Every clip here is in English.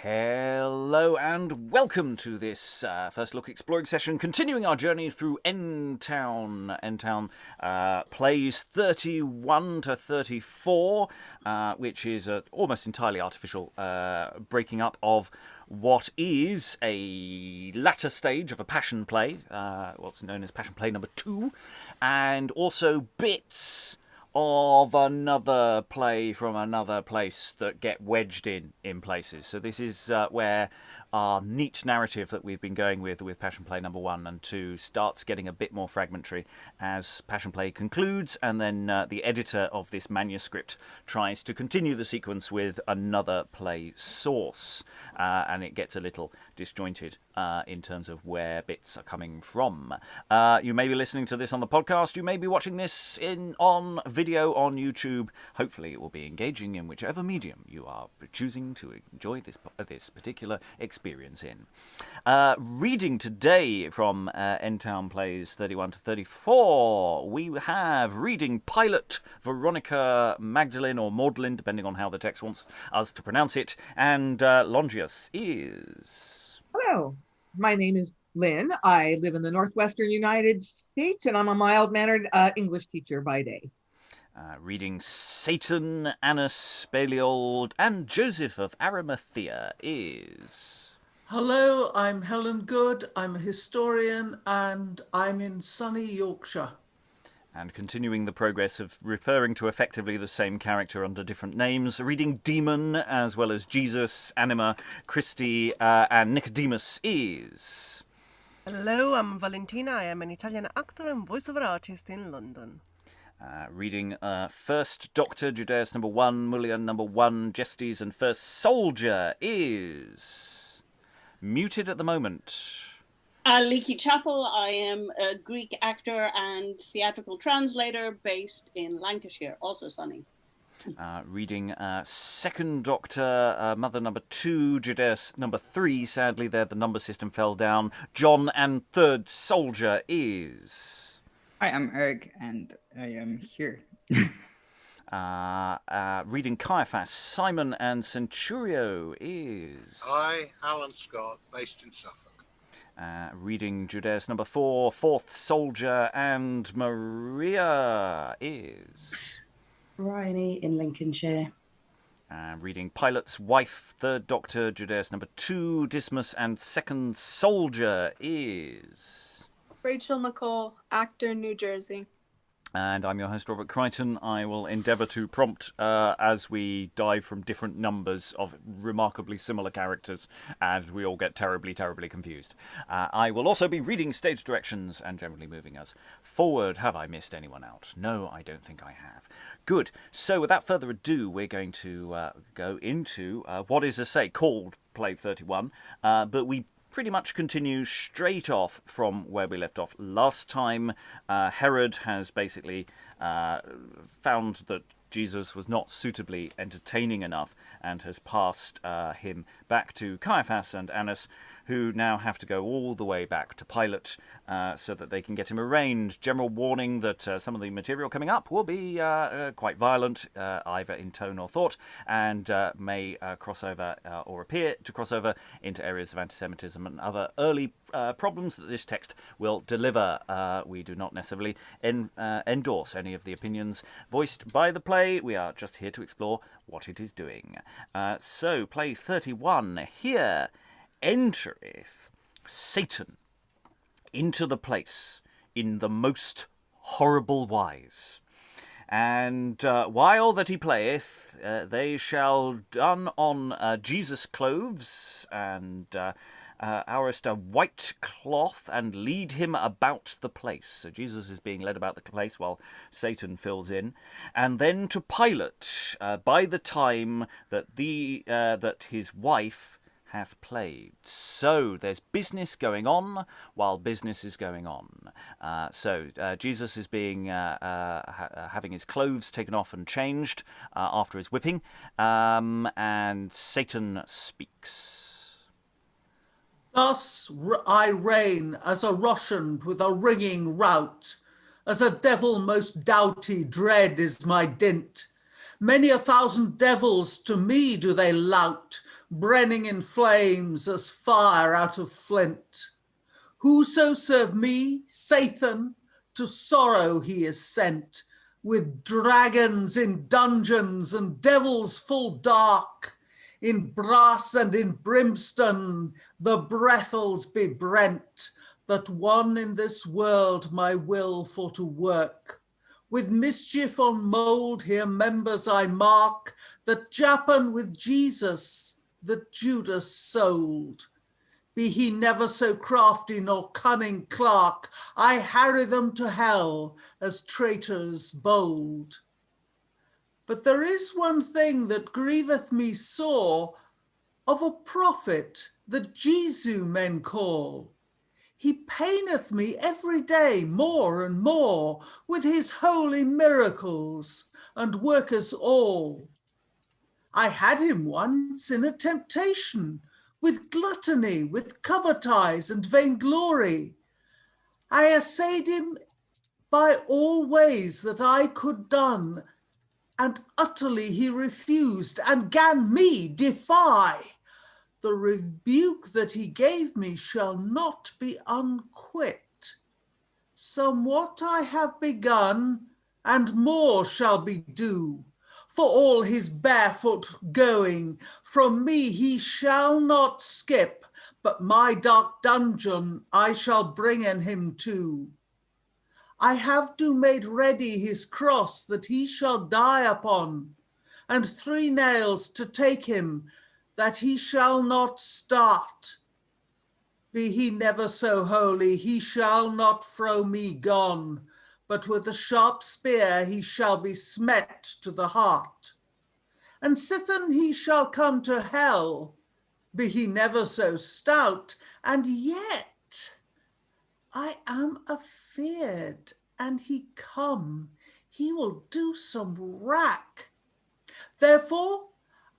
Hello and welcome to this first look exploring session, continuing our journey through N Town. Plays 31 to 34, which is an almost entirely artificial breaking up of what is a latter stage of a passion play, what's known as passion play number 2, and also bits of another play from another place that get wedged in places. So this is where our neat narrative that we've been going with Passion Play number 1 and 2 starts getting a bit more fragmentary as Passion Play concludes, and then the editor of this manuscript tries to continue the sequence with another play source, and it gets a little disjointed in terms of where bits are coming from. You may be listening to this on the podcast, you may be watching this on video on YouTube. Hopefully it will be engaging in whichever medium you are choosing to enjoy this particular experience in. Reading today from N Town Plays 31 to 34, we have reading Pilate, Veronica, Magdalen or Magdalen, depending on how the text wants us to pronounce it, and Longeus is... Hello, my name is Lynn. I live in the northwestern United States, and I'm a mild-mannered English teacher by day. Reading Satan, Annas, Belial, and Joseph of Aramathea is... Hello, I'm Helen Good. I'm a historian, and I'm in sunny Yorkshire. And continuing the progress of referring to effectively the same character under different names, reading Demon as well as Jesus, Anima, Christi, and Nicodemus is... Hello, I'm Valentina. I am an Italian actor and voiceover artist in London. Reading First Doctor, Judeus number 1, Mulier number 1, Jestes, and First Soldier is... muted at the moment. Aliki Chapple. I am a Greek actor and theatrical translator based in Lancashire, also sunny. Reading Second Doctor, Mother number 2, Judeus number 3. Sadly, there the number system fell down. John and Third Soldier is... Hi, I'm Eric, and I am here. Reading Caiaphas, Simon and Centurio is... Hi, Alan Scott, based in Suffolk. Reading Judeus number 4, Fourth Soldier, and Maria is... Briony in Lincolnshire. Reading Pilate's Wife, Third Doctor, Judeus number 2, Dysmas, and Second Soldier is... Rachael Nicole, actor, New Jersey. And I'm your host, Robert Crighton. I will endeavour to prompt as we dive from different numbers of remarkably similar characters, and we all get terribly, terribly confused. I will also be reading stage directions and generally moving us forward. Have I missed anyone out? No, I don't think I have. Good. So without further ado, we're going to go into what is, called Play 31, but we pretty much continue straight off from where we left off last time. Herod has basically found that Jesus was not suitably entertaining enough and has passed him back to Caiaphas and Annas, who now have to go all the way back to Pilate so that they can get him arraigned. General warning that some of the material coming up will be quite violent, either in tone or thought, and may cross over or appear to cross over into areas of anti-Semitism and other early problems that this text will deliver. We do not necessarily endorse any of the opinions voiced by the play. We are just here to explore what it is doing. So, play 31 here. Entereth Satan into the place in the most horrible wise. And while that he playeth, they shall don on Jesus' clothes, and ourest a white cloth, and lead him about the place. So Jesus is being led about the place while Satan fills in. And then to Pilate, by the time that that his wife hath played. So there's business going on while business is going on. So Jesus is being having his clothes taken off and changed after his whipping, and Satan speaks. Thus I reign as a Russian with a ringing rout, as a devil most doughty dread is my dint. Many a thousand devils to me do they lout, brenning in flames as fire out of flint. Whoso serve me, Satan, to sorrow he is sent, with dragons in dungeons and devils full dark. In brass and in brimstone the breathals be brent, that one in this world my will for to work. With mischief on mould here members I mark, that jappen with Jesus, that Judas sold. Be he never so crafty nor cunning clerk, I harry them to hell as traitors bold. But there is one thing that grieveth me sore, of a prophet that Jesu men call. He paineth me every day more and more with his holy miracles and workers all. I had him once in a temptation, with gluttony, with covetise and vainglory. I assayed him by all ways that I could done, and utterly he refused and gan me defy. The rebuke that he gave me shall not be unquit. Somewhat I have begun, and more shall be due. For all his barefoot going, from me he shall not skip, but my dark dungeon I shall bringen him to. I have do made ready his cross that he shall die upon, and 3 nails to take him, that he shall not start. Be he never so holy, he shall not fro me gone, but with a sharp spear he shall be smet to the heart. And sithen he shall come to hell, be he never so stout, and yet I am afeard, and he come, he will do some wrack. Therefore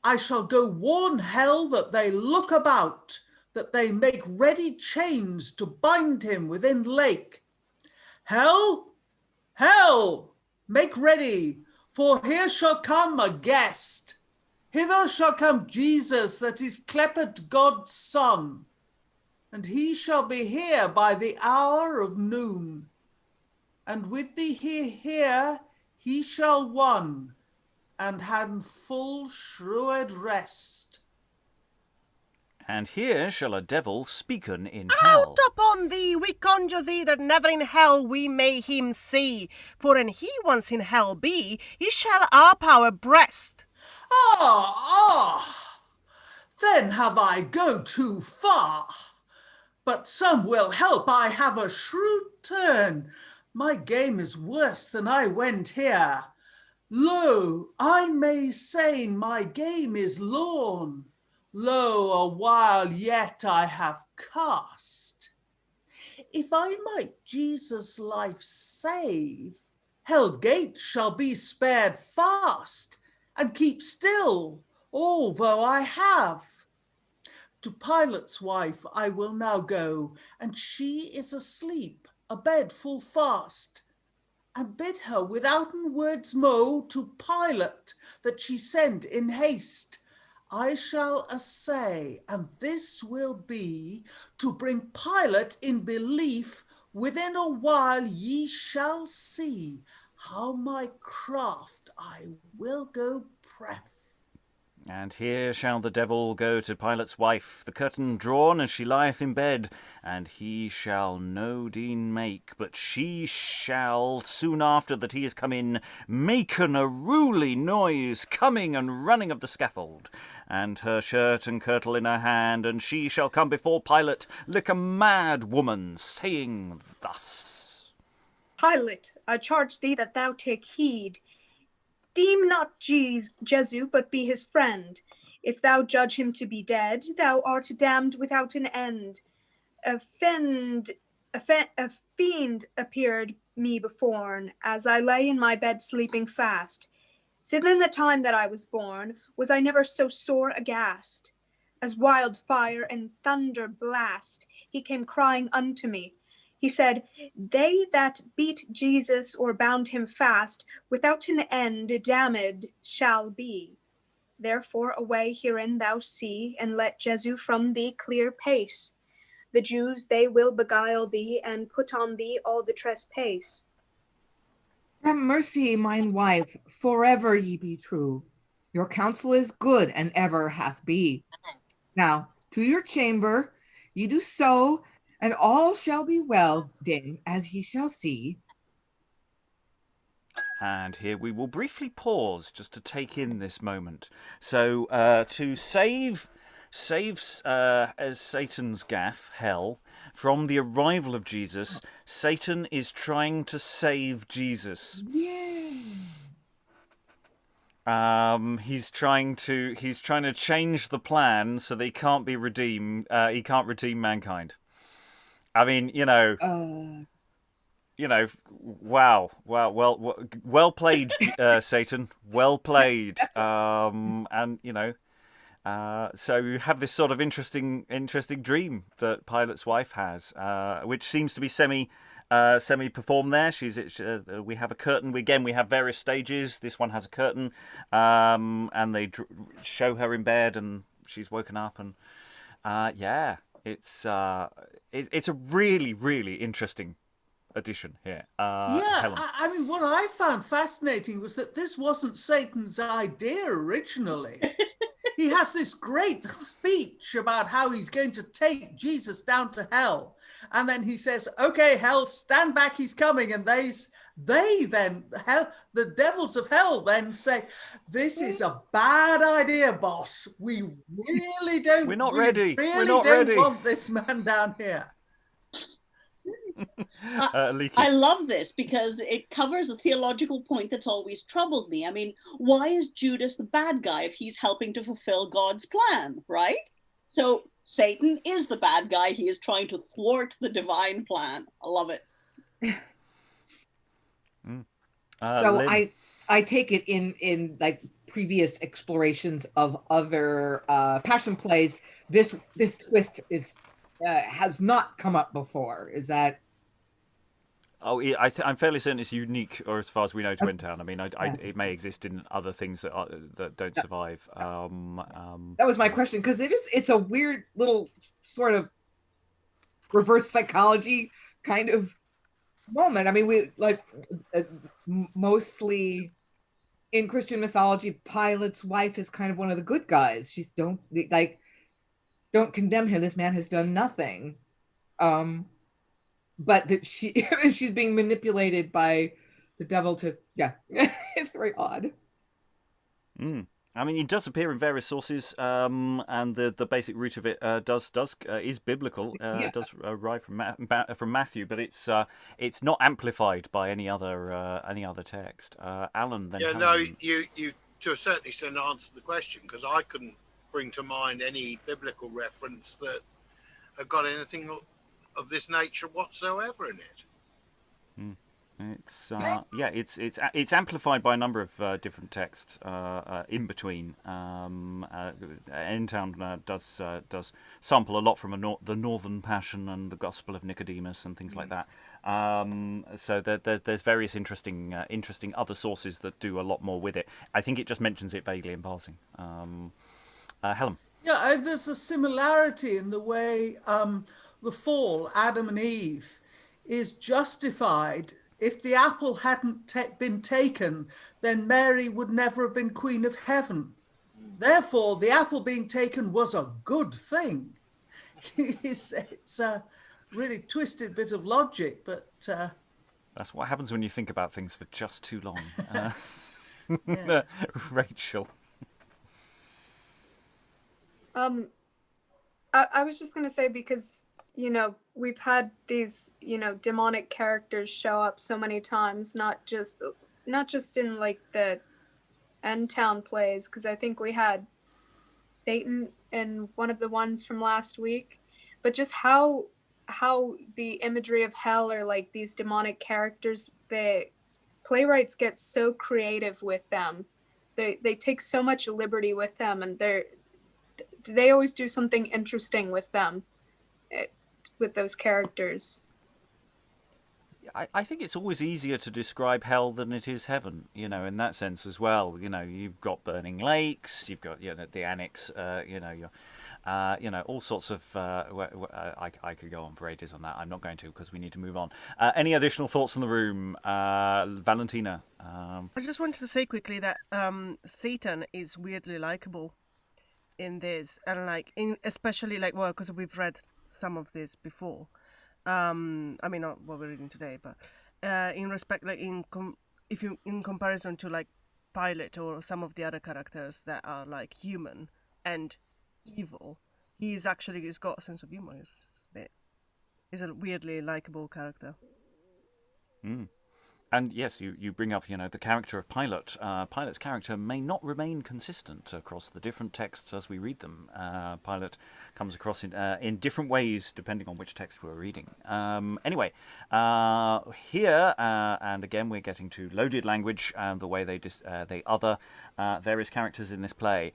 I shall go warn hell that they look about, that they make ready chains to bind him within lake. Hell, hell, make ready, for here shall come a guest. Hither shall come Jesus, that is cleped God's Son, and he shall be here by the hour of noon. And with thee here he shall won, and had full shrewed rest. And here shall a devil speaken in hell. Out upon thee, we conjure thee, that never in hell we may him see. For an he once in hell be, he shall our power breast. Then have I go too far. But some will help, I have a shrewd turn. My game is worse than I went here. Lo, I may say my game is lorn. Lo, a while yet I have cast. If I might Jesus' life save, hell gate shall be spared fast, and keep still, although I have. To Pilate's wife I will now go, and she is asleep, abed full fast. And bid her withouten words mo to Pilate, that she send in haste. I shall assay, and this will be, to bring Pilate in belief. Within a while ye shall see how my craft I will go pref. And here shall the devil go to Pilate's wife, the curtain drawn as she lieth in bed, and he shall no deen make, but she shall, soon after that he is come in, maken a ruly noise, coming and running of the scaffold, and her shirt and kirtle in her hand, and she shall come before Pilate like a mad woman, saying thus: Pilate, I charge thee that thou take heed. Deem not Jesu, but be his friend. If thou judge him to be dead, thou art damned without an end. A fiend appeared me beforn, as I lay in my bed sleeping fast. Since in the time that I was born, was I never so sore aghast. As wildfire and thunder blast, he came crying unto me. He said, "They that beat Jesus or bound him fast, without an end damned shall be. Therefore away herein thou see, and let Jesu from thee clear pace. The Jews they will beguile thee, and put on thee all the trespass." Have mercy, mine wife, forever ye be true. Your counsel is good, and ever hath be. Now, to your chamber, ye do so, and all shall be well, dame, as ye shall see. And here we will briefly pause just to take in this moment. So, to save as Satan's gaff, hell, from the arrival of Jesus, Satan is trying to save Jesus. Yay! He's trying to change the plan so that he can't be redeemed. He can't redeem mankind. I mean, wow, well played, Satan. Well played. So you have this sort of interesting dream that Pilate's wife has, which seems to be semi-performed there. We have a curtain. We have various stages. This one has a curtain, and they show her in bed, and she's woken up, and it's a really, really interesting addition here. Helen. I mean, what I found fascinating was that this wasn't Satan's idea originally. He has this great speech about how he's going to take Jesus down to hell. And then he says, "Okay, hell, stand back, he's coming." And the devils of hell then say, "This is a bad idea, boss. We really don't. We're not ready. Really We're not don't ready. want this man down here." Aliki. I love this because it covers a theological point that's always troubled me. I mean, why is Judas the bad guy if he's helping to fulfill God's plan, right? So Satan is the bad guy. He is trying to thwart the divine plan. I love it. So Lynn. I take it in like previous explorations of other passion plays, this twist has not come up before. Is that? Oh, I'm fairly certain it's unique, or as far as we know, to Intown. I mean, it may exist in other things that don't survive. That was my question, because it's a weird little sort of reverse psychology kind of moment. I mean, we mostly in Christian mythology, Pilate's wife is kind of one of the good guys. Don't condemn him. This man has done nothing. But that she's being manipulated by the devil to, it's very odd. I mean, it does appear in various sources, and the basic root of it is biblical. It does arrive from Matthew, but it's not amplified by any other text. Alan, then. Yeah, Helen. no, you to a certain extent answered the question, because I couldn't bring to mind any biblical reference that had got anything of this nature whatsoever in it. It's amplified by a number of different texts in between. N-Town does sample a lot from the Northern Passion and the Gospel of Nicodemus and things like that. So there's various interesting other sources that do a lot more with it. I think it just mentions it vaguely in passing. Helen. Yeah, there's a similarity in the way the fall, Adam and Eve, is justified. If the apple hadn't been taken, then Mary would never have been Queen of Heaven. Therefore, the apple being taken was a good thing. It's a really twisted bit of logic, but... That's what happens when you think about things for just too long. Rachael. I was just going to say, because, we've had these, demonic characters show up so many times, not just in like the N-Town plays, because I think we had Satan in one of the ones from last week, but just how the imagery of hell, or like these demonic characters, the playwrights get so creative with them. They take so much liberty with them, and they always do something interesting with them, with those characters. I think it's always easier to describe hell than it is heaven, in that sense as well. You've got burning lakes, you've got, the annex, all sorts of... I could go on for ages on that. I'm not going to because we need to move on. Any additional thoughts from the room? Valentina? I just wanted to say quickly that Satan is weirdly likable in this, and especially because we've read some of this before. Not what we're reading today, but in respect, in comparison to Pilate or some of the other characters that are human and evil, he's got a sense of humor. He's a weirdly likable character. Mm. And yes, you bring up, the character of Pilate. Pilate's character may not remain consistent across the different texts as we read them. Pilate comes across in different ways depending on which text we're reading. Anyway, here, and again, we're getting to loaded language and the way they other various characters in this play.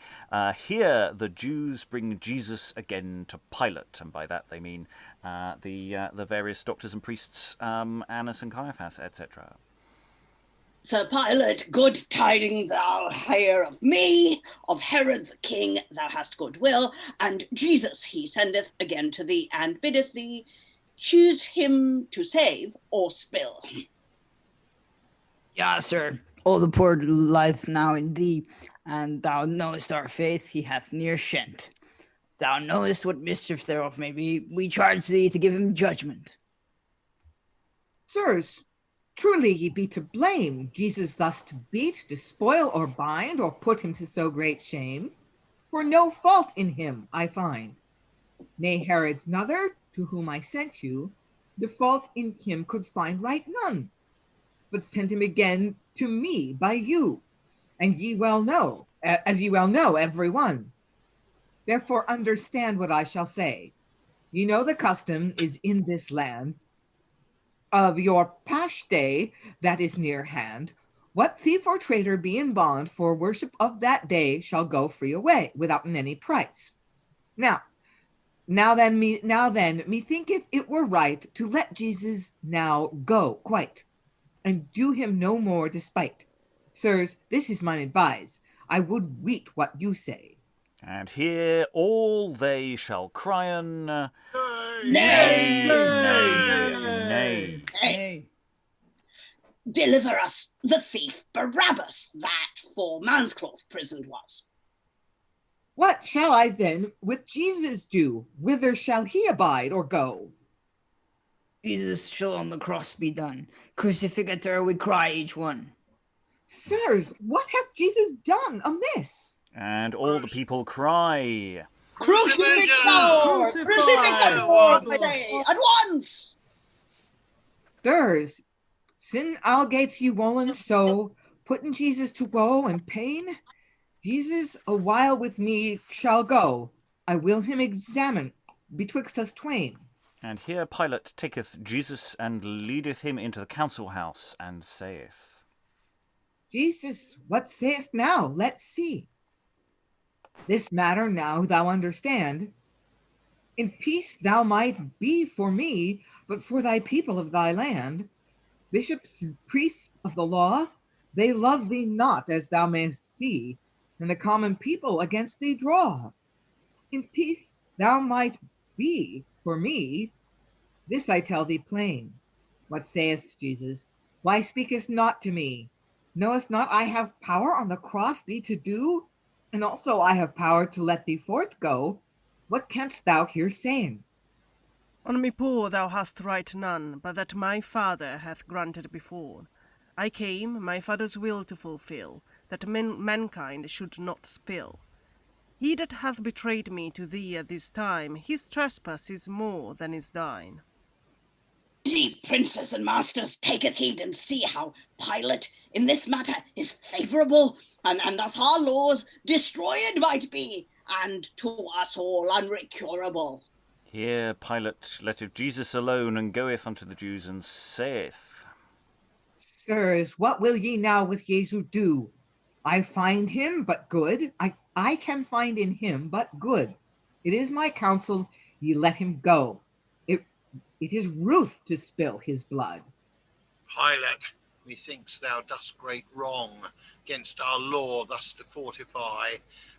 Here, the Jews bring Jesus again to Pilate, and by that they mean the various doctors and priests, Annas and Caiaphas, etc. Sir Pilate, good tidings thou hear of me, of Herod the king, thou hast good will, and Jesus he sendeth again to thee, and biddeth thee choose him to save or spill. Yeah, sir, all the poor lieth now in thee, and thou knowest our faith he hath near shent. Thou knowest what mischief thereof may be, we charge thee to give him judgment. Sirs, truly ye be to blame, Jesus thus to beat, despoil, or bind, or put him to so great shame. For no fault in him I find. Nay, Herod's nother, to whom I sent you, the fault in him could find right none, but sent him again to me by you, and ye well know, as ye well know, every one. Therefore understand what I shall say. You know the custom is in this land, of your Pasch day that is near hand, what thief or traitor be in bond for worship of that day shall go free away without any price. Now then, methinketh it were right to let Jesus now go quite, and do him no more despite. Sirs, this is mine advice. I would weet what you say. And here all they shall cryen, Nay, Nay, nay, Hey. Deliver us the thief Barabbas, that for manscloth prisoned was. What shall I then with Jesus do? Whither shall he abide or go? Jesus shall on the cross be done. Crucificator we cry each one. Sirs, what hath Jesus done amiss? And all the people cry, Crucifixor! Crucifixor! I say, at once! Sirs, sin algates ye wollen so, putting Jesus to woe and pain? Jesus a while with me shall go. I will him examine betwixt us twain. And here Pilate taketh Jesus and leadeth him into the council house, and saith, Jesus, what sayest now? Let's see. This matter now thou understand. In peace thou might be for me, but for thy people of thy land. Bishops and priests of the law, they love thee not, as thou mayst see, and the common people against thee draw. In peace thou might be for me, this I tell thee plain. What sayest, Jesus? Why speakest not to me? Knowest not I have power on the cross thee to do? And also I have power to let thee forth go. What canst thou here saying? On me poor thou hast right none, but that my father hath granted before. I came my father's will to fulfill, that mankind should not spill. He that hath betrayed me to thee at this time, his trespass is more than is thine. Ye princes and masters, taketh heed and see how Pilate in this matter is favourable, and thus our laws destroyed might be, and to us all unrecurable. Here Pilate letteth Jesus alone, and goeth unto the Jews, and saith, Sirs, what will ye now with Jesu do? I find him but good. I can find in him but good. It is my counsel ye let him go. It is ruth to spill his blood. Pilate, methinks thou dost great wrong against our law thus to fortify,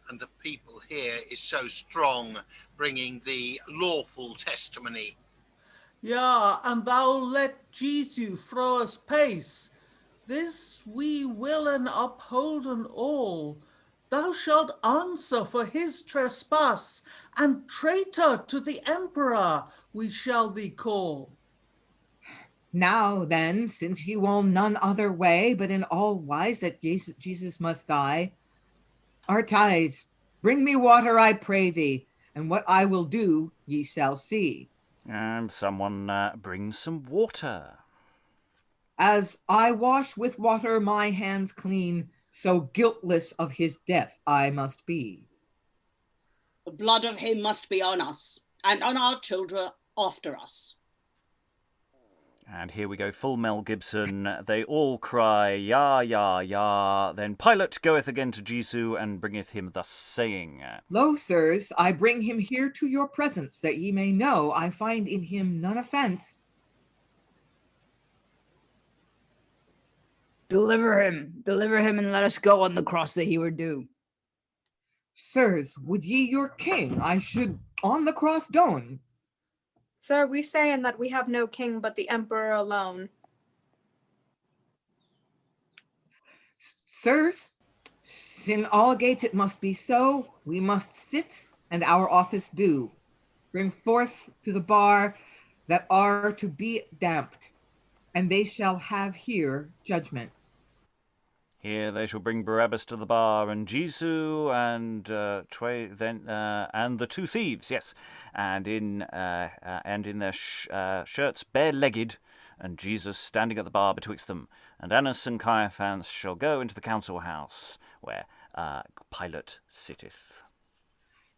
and the people here is so strong, bringing thee lawful testimony. Yeah, and thou let Jesu throw us pace. This we will and upholden all. Thou shalt answer for his trespass, and traitor to the emperor we shall thee call. Now then, since you will none other way, but in all wise that Jesus must die, Artides, bring me water, I pray thee, and what I will do ye shall see. And someone brings some water. As I wash with water my hands clean, so guiltless of his death I must be. The blood of him must be on us, and on our children after us. And here we go, full Mel Gibson. They all cry, Yah, Yah, Yah. Then Pilate goeth again to Jesu, and bringeth him thus saying, Lo, sirs, I bring him here to your presence, that ye may know I find in him none offence. Deliver him, and let us go on the cross that he were due. Sirs, would ye your king I should on the cross don? Sir, we say in that we have no king but the emperor alone. Sirs, in all gates it must be so. We must sit and our office do. Bring forth to the bar that are to be damped, and they shall have here judgment. Here they shall bring Barabbas to the bar, and Jesu, and and the two thieves, yes, and in their shirts bare-legged, and Jesus standing at the bar betwixt them. And Annas and Caiaphas shall go into the council house, where Pilate sitteth.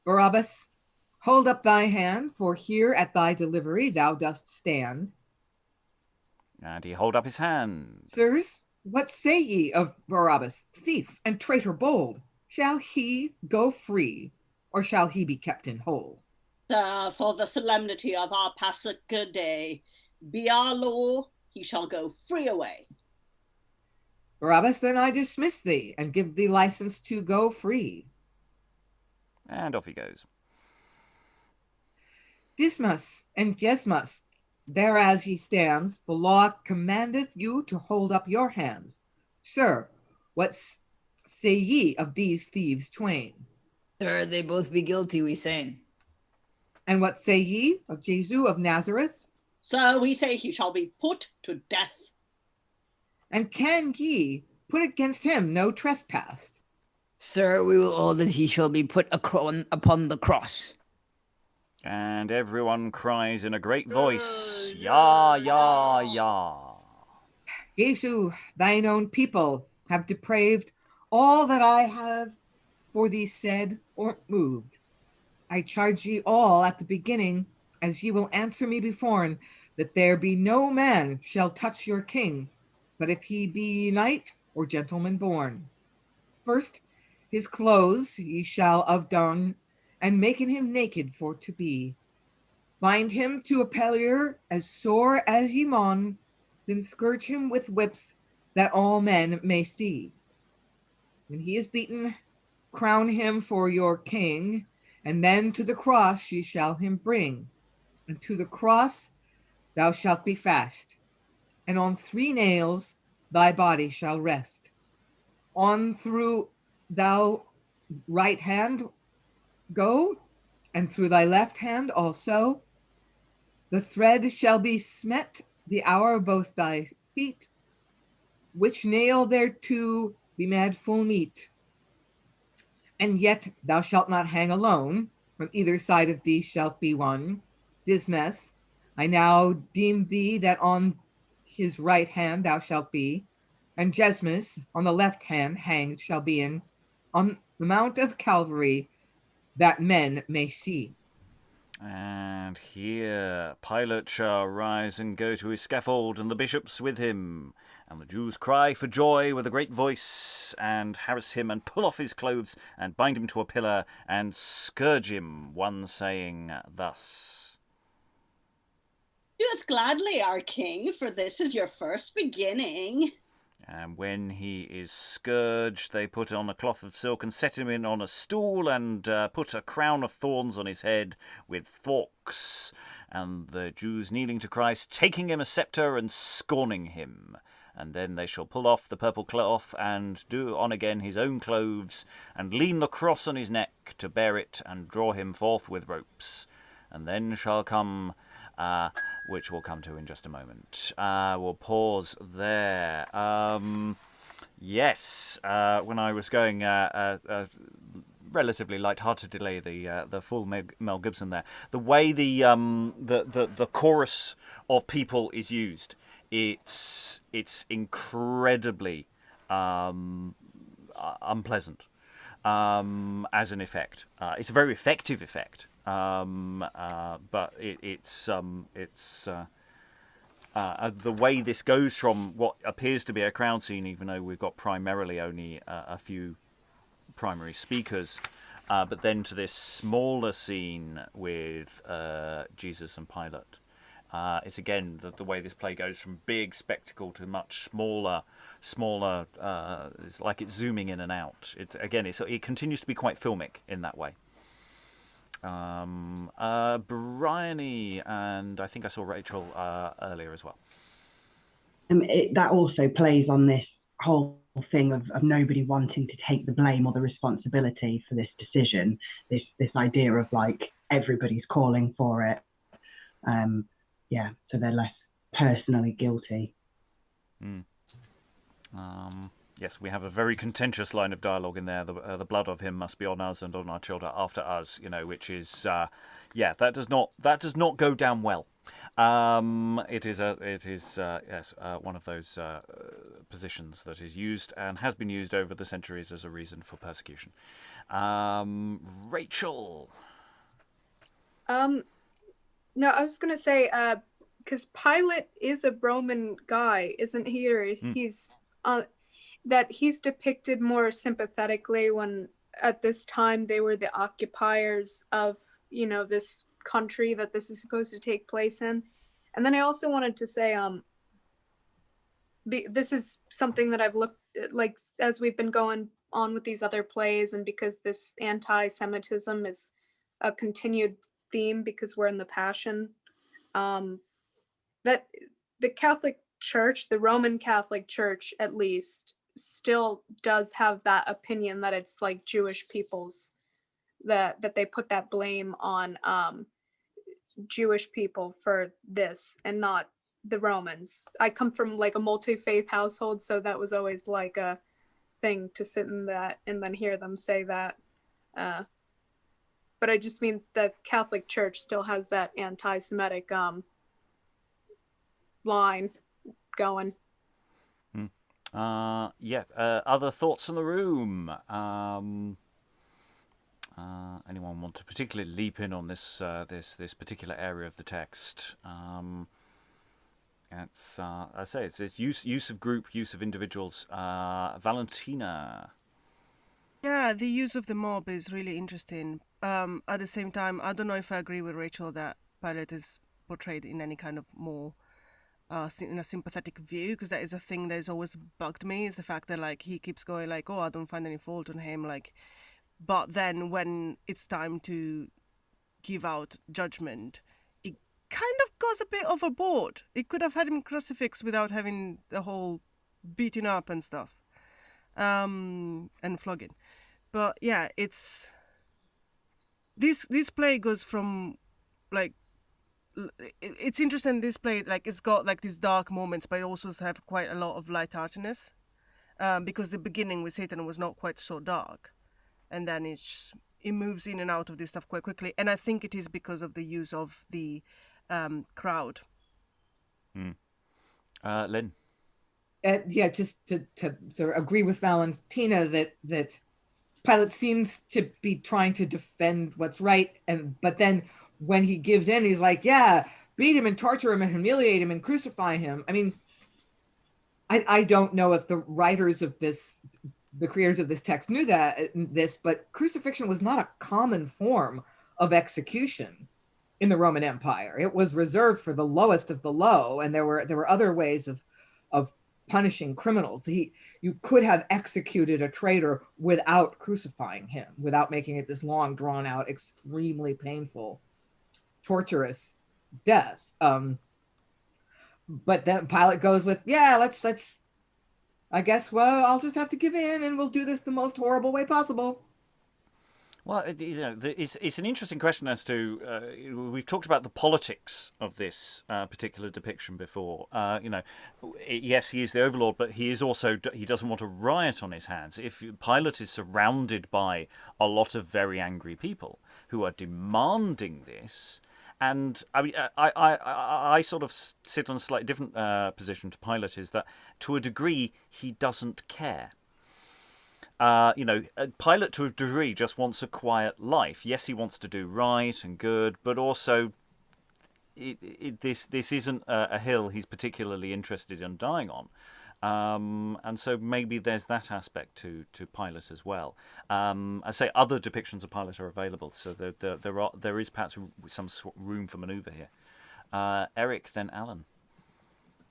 Barabbas, hold up thy hand, for here at thy delivery thou dost stand. And he hold up his hand. Sirs, what say ye of Barabbas, thief and traitor bold? Shall he go free, or shall he be kept in hold? Sir, for the solemnity of our Passover day, be our law, he shall go free away. Barabbas, then I dismiss thee, and give thee license to go free. And off he goes. Dysmas and Jestes, thereas he stands, the law commandeth you to hold up your hands. Sir, what say ye of these thieves twain? Sir, they both be guilty, we say. And what say ye of Jesu of Nazareth? Sir, we say he shall be put to death. And can ye put against him no trespass? Sir, we will hold that he shall be put upon the cross. And everyone cries in a great voice, Yah, Yah, Yah. Jesu, thine own people have depraved all that I have for thee said or moved. I charge ye all at the beginning, as ye will answer me beforn, that there be no man shall touch your king, but if he be knight or gentleman born. First, his clothes ye shall of don, and making him naked for to be. Bind him to a pillar as sore as ye maun, then scourge him with whips that all men may see. When he is beaten, crown him for your king, and then to the cross ye shall him bring. And to the cross thou shalt be fast, and on 3 nails thy body shall rest. On through thou right hand go, and through thy left hand also. The thread shall be smet the hour of both thy feet, which nail thereto be made full meet. And yet thou shalt not hang alone, from either side of thee shalt be one. Dysmas, I now deem thee that on his right hand thou shalt be, and Jestes on the left hand hanged shall be on the mount of Calvary, that men may see. And here Pilate shall rise and go to his scaffold, and the bishops with him. And the Jews cry for joy with a great voice, and harass him, and pull off his clothes, and bind him to a pillar, and scourge him, one saying thus. Doeth gladly, our king, for this is your first beginning. And when he is scourged, they put on a cloth of silk and set him in on a stool and put a crown of thorns on his head with forks. And the Jews kneeling to Christ, taking him a sceptre and scorning him. And then they shall pull off the purple cloth and do on again his own clothes, and lean the cross on his neck to bear it, and draw him forth with ropes. And then shall come, which we'll come to in just a moment. We'll pause there. Yes, when I was going relatively light-heartedly the full Mel Gibson there, the way the chorus of people is used, it's incredibly unpleasant as an effect. It's a very effective effect, but it's the way this goes from what appears to be a crowd scene, even though we've got primarily only a few primary speakers, but then to this smaller scene with Jesus and Pilate. It's again the way this play goes from big spectacle to much smaller. It's like it's zooming in and out. It continues to be quite filmic in that way. Briony, and I think I saw Rachael earlier as well. That also plays on this whole thing of nobody wanting to take the blame or the responsibility for this decision. This idea of like everybody's calling for it. So they're less personally guilty. Yes, we have a very contentious line of dialogue in there. The blood of him must be on us and on our children after us. Which is that does not go down well. It is one of those positions that is used and has been used over the centuries as a reason for persecution. Rachael. No, I was gonna say, because Pilate is a Roman guy, isn't he? Or he's that he's depicted more sympathetically when at this time they were the occupiers of this country that this is supposed to take place in. And then I also wanted to say, this is something that I've looked at, like as we've been going on with these other plays, and because this anti-Semitism is a continued theme because we're in the Passion, that the Catholic Church, the Roman Catholic Church at least, still does have that opinion that it's like Jewish people's, that they put that blame on Jewish people for this and not the Romans. I come from like a multi-faith household, so that was always like a thing to sit in that and then hear them say that. But I just mean the Catholic Church still has that anti-Semitic line going. Other thoughts from the room? Anyone want to particularly leap in on this particular area of the text? It's use of group, use of individuals. Valentina. Yeah, the use of the mob is really interesting. At the same time, I don't know if I agree with Rachael that Pilate is portrayed in any kind of more in a sympathetic view, because that is a thing that has always bugged me, is the fact that like he keeps going like, oh, I don't find any fault on him, like, but then when it's time to give out judgment, it kind of goes a bit overboard. It could have had him crucifixed without having the whole beating up and stuff, and flogging. But yeah, it's this play goes from like, it's interesting. This play, like, it's got like these dark moments, but it also have quite a lot of lightheartedness, because the beginning with Satan was not quite so dark, and then it moves in and out of this stuff quite quickly. And I think it is because of the use of the crowd. Lynn. Just to agree with Valentina that Pilate seems to be trying to defend what's right, but then when he gives in, he's like, yeah, beat him and torture him and humiliate him and crucify him. I mean, I don't know if the writers of this, the creators of this text knew this, but crucifixion was not a common form of execution. in the Roman Empire. It was reserved for the lowest of the low, and there were other ways of punishing criminals. You could have executed a traitor without crucifying him, without making it this long, drawn out, extremely painful, torturous death. But then Pilate goes with, yeah, let's. I guess, well, I'll just have to give in, and we'll do this the most horrible way possible. Well, it's an interesting question as to we've talked about the politics of this particular depiction before. Yes, he is the overlord, but he doesn't want a riot on his hands. If Pilate is surrounded by a lot of very angry people who are demanding this, and I mean, I sort of sit on a slightly different position to Pilate, is that to a degree he doesn't care. Pilate to a degree just wants a quiet life. Yes, he wants to do right and good, but also this isn't a hill he's particularly interested in dying on. And so maybe there's that aspect to Pilate as well. I say other depictions of Pilate are available, so there is perhaps some room for manoeuvre here. Eric, then Alan.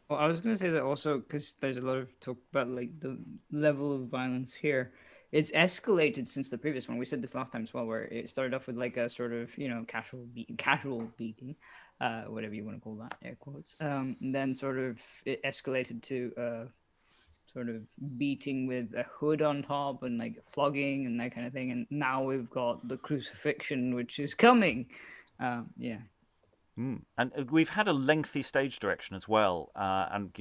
Well, I was going to say that also because there's a lot of talk about like the level of violence here. It's escalated since the previous one. We said this last time as well, where it started off with like a sort of casual beating, whatever you want to call that, air quotes. And then sort of it escalated to sort of beating with a hood on top and like flogging and that kind of thing. And now we've got the crucifixion, which is coming. Yeah. And we've had a lengthy stage direction as well, and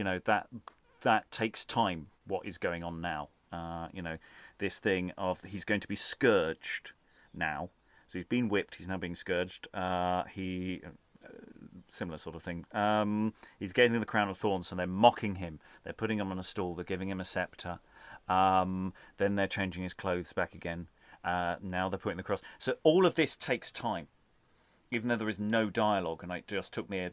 that takes time. What is going on now? This thing of he's going to be scourged now. So he's been whipped. He's now being scourged. Similar sort of thing. He's getting the crown of thorns, and they're mocking him. They're putting him on a stool. They're giving him a scepter. Then they're changing his clothes back again. Now they're putting the cross. So all of this takes time. Even though there is no dialogue, and it just took me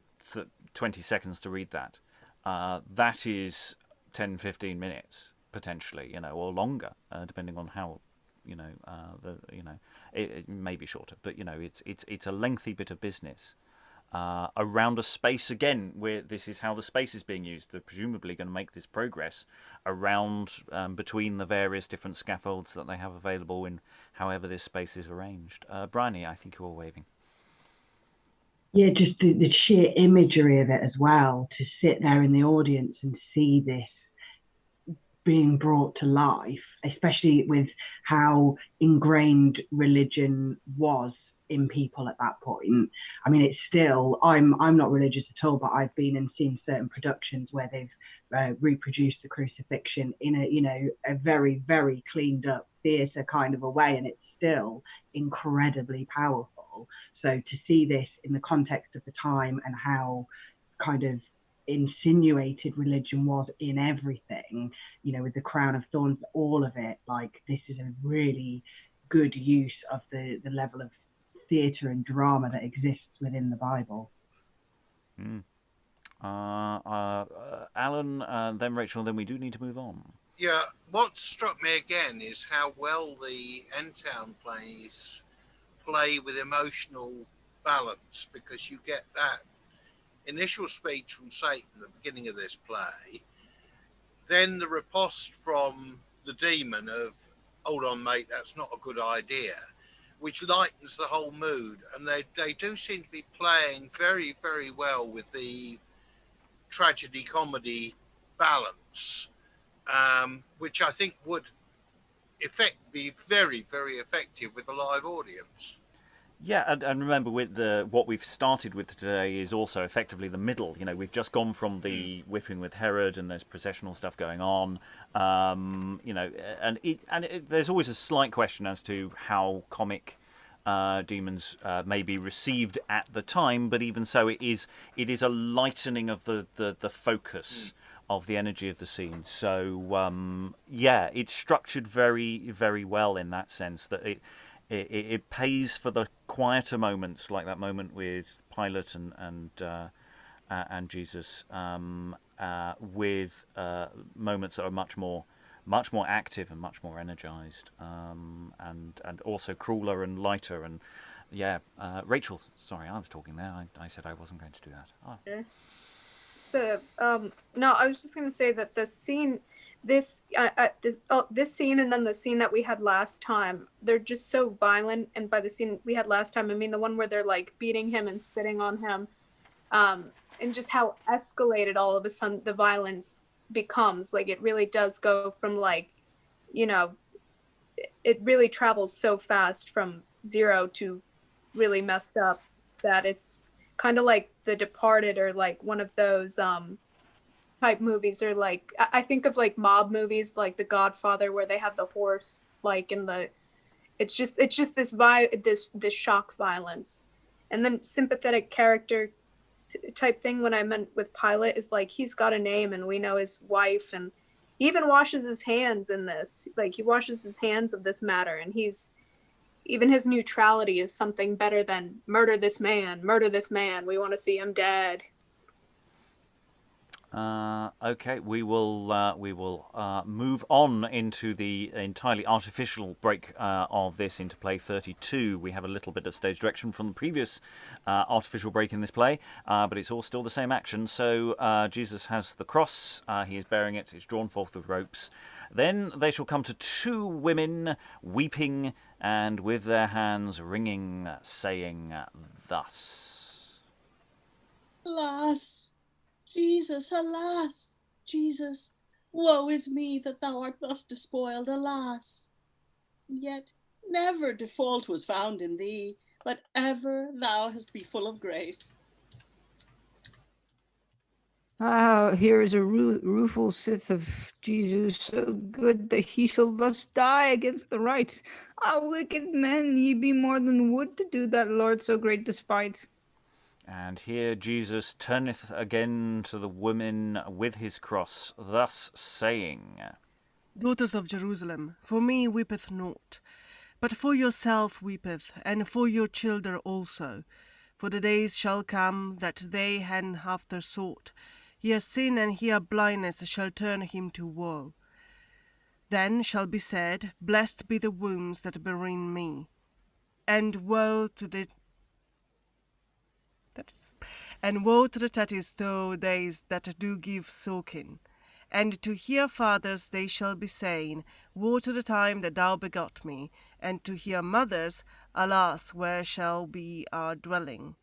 20 seconds to read that, that is 10, 15 minutes, potentially, or longer, depending on how, it may be shorter, but, it's a lengthy bit of business around a space, again, where this is how the space is being used. They're presumably going to make this progress around, between the various different scaffolds that they have available in however this space is arranged. Briony, I think you're waving. Yeah, just the sheer imagery of it as well, to sit there in the audience and see this being brought to life, especially with how ingrained religion was in people at that point. I mean, it's still, I'm not religious at all, but I've been and seen certain productions where they've reproduced the crucifixion in a very, very cleaned up theatre kind of a way, and it's still incredibly powerful. So to see this in the context of the time and how kind of insinuated religion was in everything, with the crown of thorns, all of it, like this is a really good use of the level of theatre and drama that exists within the Bible. Alan, then Rachael, then we do need to move on. Yeah, what struck me again is how well the End Town plays play with emotional balance, because you get that initial speech from Satan at the beginning of this play, then the riposte from the demon of, hold on mate, that's not a good idea, which lightens the whole mood. And they do seem to be playing very, very well with the tragedy comedy balance, which I think would be very, very effective with a live audience. Yeah, and remember, with what we've started with today is also effectively the middle. We've just gone from the whipping with Herod, and there's processional stuff going on. There's always a slight question as to how comic demons may be received at the time, but even so, it is a lightening of the focus of the energy of the scene. So it's structured very, very well in that sense, that it pays for the quieter moments, like that moment with Pilate and Jesus, with moments that are much more active and much more energized, and also crueler and lighter, and Yeah, Rachael, sorry, I was talking there. I said I wasn't going to do that. Oh. No, I was just gonna say that the scene, this scene, and then the scene that we had last time, they're just so violent. And by the scene we had last time, I mean the one where they're like beating him and spitting on him, and just how escalated all of a sudden the violence becomes. Like it really does go from like, you know, it really travels so fast from 0 to really messed up that it's kind of like The Departed or like one of those type movies, or like I think of like mob movies like The Godfather where they have the horse like in the it's just this shock violence. And then sympathetic character type thing when I meant with Pilate is like he's got a name and we know his wife, and he even washes his hands in this. Like he washes his hands of this matter, and he's even his neutrality is something better than murder this man, we want to see him dead. Okay, we will move on into the entirely artificial break of this into play 32. We have a little bit of stage direction from the previous artificial break in this play, but it's all still the same action. So Jesus has the cross, he is bearing it, it's drawn forth with ropes. Then they shall come to 2 women weeping and with their hands wringing, saying thus. Alas, Jesus, alas, Jesus, woe is me that thou art thus despoiled, alas. Yet never default was found in thee, but ever thou hast been full of grace. Ah, here is a rueful sith of Jesus, so good that he shall thus die against the right. Ah, wicked men, ye be more than wood to do that Lord so great despite. And here Jesus turneth again to the women with his cross, thus saying, Daughters of Jerusalem, for me weepeth naught, but for yourself weepeth, and for your children also. For the days shall come that they had after sought. Here sin and here blindness shall turn him to woe. Then shall be said, Blessed be the wombs that berean me, and woe to the tatties days that do give soaking. And to hear fathers they shall be saying, Woe to the time that thou begot me. And to hear mothers, Alas, where shall be our dwelling?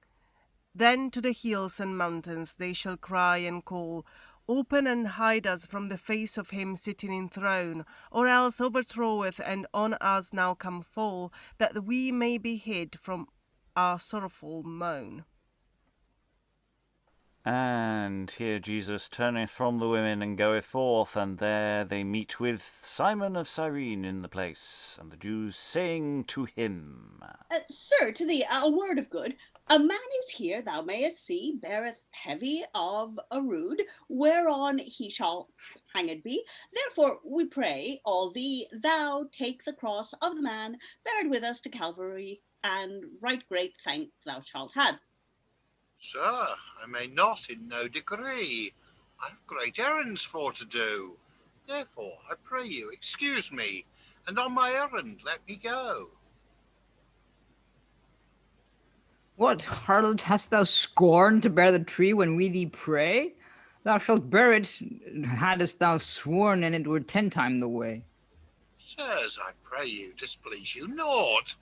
Then to the hills and mountains they shall cry and call, Open and hide us from the face of him sitting in throne, or else overthroweth and on us now come fall, that we may be hid from our sorrowful moan. And here Jesus turneth from the women and goeth forth, and there they meet with Simon of Cyrene in the place, and the Jews saying to him, Sir, to thee a word of good. A man is here, thou mayest see, beareth heavy of a rood, whereon he shall hanged be. Therefore, we pray all thee, thou take the cross of the man, bear it with us to Calvary, and right great thank thou shalt have. Sir, I may not in no degree. I have great errands for to do. Therefore, I pray you, excuse me, and on my errand let me go. What, harlot, hast thou scorned to bear the tree when we thee pray? Thou shalt bear it, hadst thou sworn, and it were 10 times the way. Sirs, I pray you, displease you naught.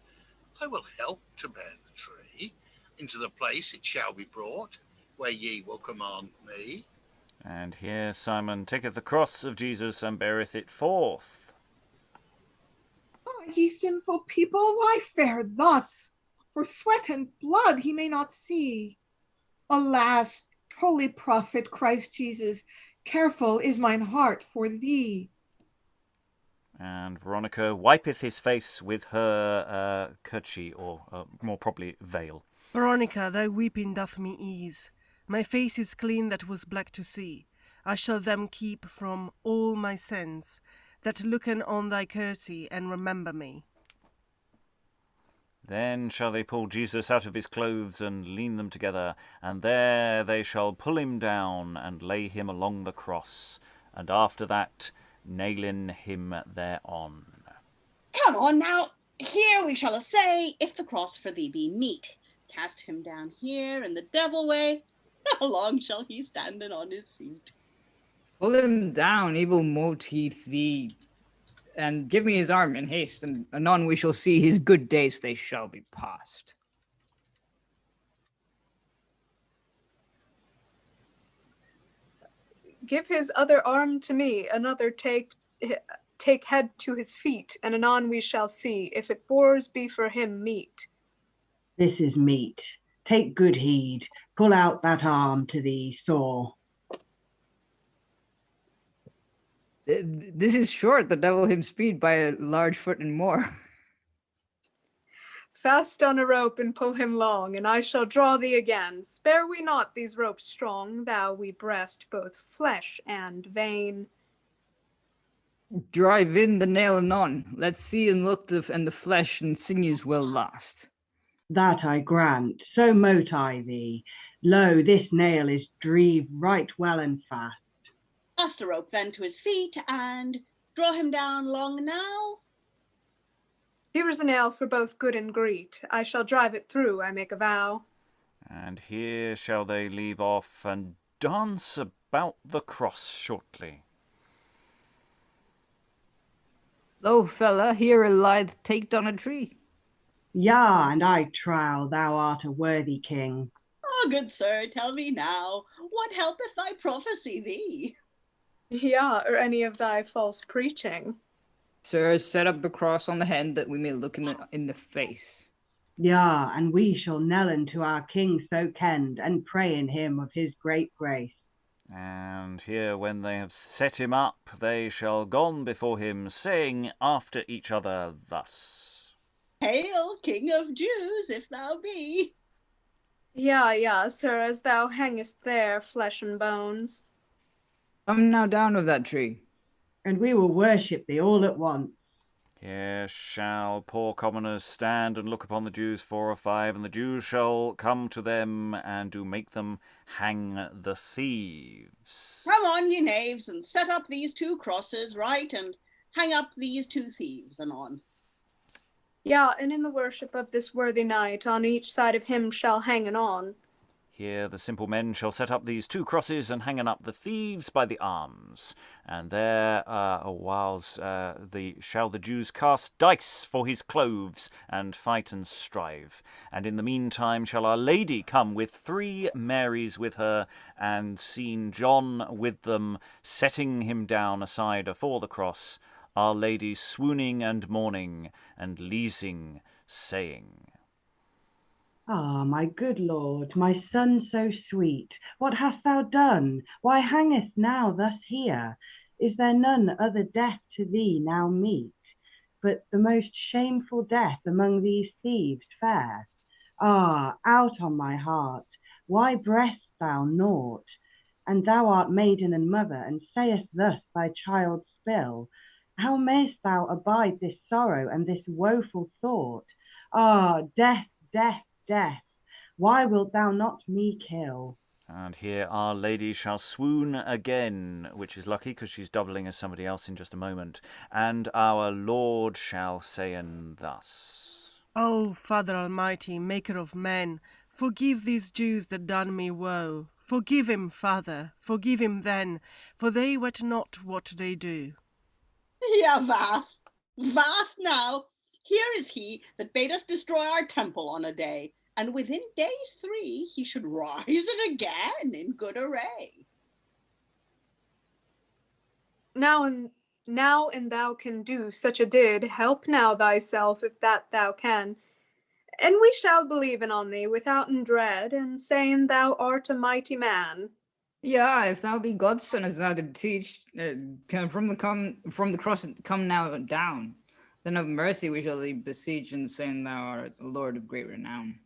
I will help to bear the tree. Into the place it shall be brought, where ye will command me. And here Simon taketh the cross of Jesus and beareth it forth. Oh, ye sinful people, why fare thus? For sweat and blood he may not see. Alas, holy prophet Christ Jesus, careful is mine heart for thee. And Veronica wipeth his face with her kerchief, or more properly, veil. Veronica, thy weeping doth me ease. My face is clean that was black to see. I shall them keep from all my sins, that looken on thy courtesy and remember me. Then shall they pull Jesus out of his clothes and lean them together, and there they shall pull him down and lay him along the cross, and after that nailing him thereon. Come on now, Here we shall essay if the cross for thee be meet. Cast him down here in the devil way. How long shall he stand on his feet? Pull him down, evil mote-heath thee, and give me his arm in haste, and anon we shall see his good days they shall be past. Give his other arm to me, another take head to his feet, and anon we shall see if it bores be for him meet. This is meat. Take good heed. Pull out that arm to thee sore. This is short, the devil him speed by a large foot and more. Fast on a rope and pull him long, and I shall draw thee again. Spare we not these ropes strong, thou we breast both flesh and vein. Drive in the nail anon. Let's see and look and the flesh and sinews well lost. That I grant, so mote I thee. Lo, this nail is drive right well and fast. Cast a rope then to his feet, and draw him down long now. Here is a nail for both good and great. I shall drive it through, I make a vow. And here shall they leave off and dance about the cross shortly. Lo, fella, here a lithe taked on a tree. Yea, and I trow thou art a worthy king. Ah, good sir, tell me now, what helpeth thy prophecy thee? Yeah, or any of thy false preaching. Sir, set up the cross on the head that we may look in the face. Yea, and we shall kneel unto our king so kenned, and pray in him of his great grace. And here when they have set him up, they shall gone before him, saying after each other thus. Hail, King of Jews, if thou be. Yeah, sir, as thou hangest there, flesh and bones. Come now down of that tree. And we will worship thee all at once. Here shall poor commoners stand and look upon the Jews 4 or 5, and the Jews shall come to them and do make them hang the thieves. Come on, ye knaves, and set up these 2 crosses right, and hang up these 2 thieves anon. Yeah, and in the worship of this worthy knight, on each side of him shall hang anon. Here the simple men shall set up these 2 crosses and hang up the thieves by the arms. And there shall the Jews cast dice for his cloves and fight and strive. And in the meantime shall Our Lady come with 3 Marys with her, and seen John with them, setting him down aside afore the cross, Our Lady swooning and mourning, and leasing, saying, Ah, my good Lord, my son so sweet, what hast thou done? Why hangest now thus here? Is there none other death to thee now meet, but the most shameful death among these thieves fair? Ah, out on my heart, why breast thou naught? And thou art maiden and mother, and sayest thus thy child's spill. How mayst thou abide this sorrow and this woeful thought? Ah, death, death, death, why wilt thou not me kill? And here Our Lady shall swoon again, which is lucky because she's doubling as somebody else in just a moment. And our Lord shall sayn thus. O Father Almighty, Maker of men, forgive these Jews that done me woe. Forgive him, Father, forgive him then, for they wet not what they do. Yeah, Vath now. Here is he that bade us destroy our temple on a day, and within days 3 he should rise it again in good array. Now and thou can do such a did, help now thyself if that thou can. And we shall believe in on thee withouten dread, and saying thou art a mighty man. Yeah, if thou be God's son, as thou did teach, from the cross come now down. Then of mercy we shall thee beseech, and saying thou art a Lord of great renown.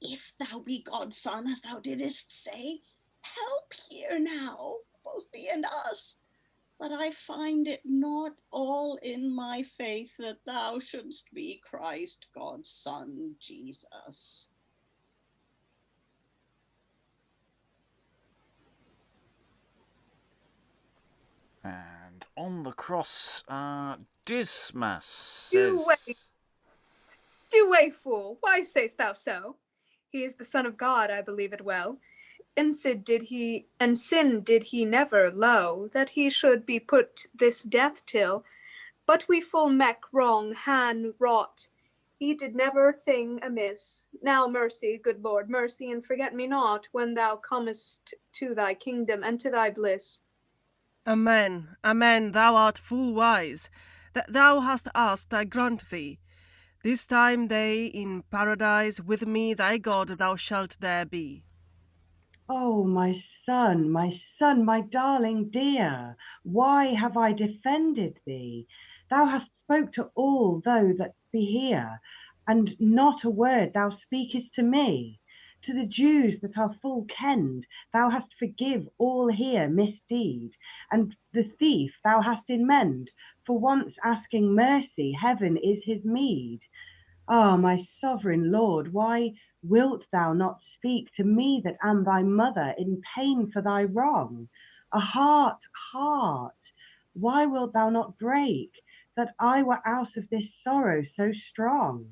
If thou be God's son, as thou didst say, help here now, both thee and us. But I find it not all in my faith that thou shouldst be Christ, God's son, Jesus. And on the cross, Dysmas Do says... Do away, fool. Why sayst thou so? He is the Son of God, I believe it well. And sin did he never, lo, that he should be put this death till. But we full meck wrong han wrought. He did never thing amiss. Now mercy, good Lord, mercy, and forget me not when thou comest to thy kingdom and to thy bliss. Amen, amen, thou art full wise. That thou hast asked, I grant thee. This time day in paradise with me thy God thou shalt there be. Oh, my son, my darling dear, why have I defended thee? Thou hast spoke to all those that be here, and not a word thou speakest to me. To the Jews that are full kenned, thou hast forgive all here misdeed, and the thief thou hast in mend, for once asking mercy, heaven is his meed. Ah, my sovereign Lord, why wilt thou not speak to me that am thy mother in pain for thy wrong? A heart, why wilt thou not break, that I were out of this sorrow so strong?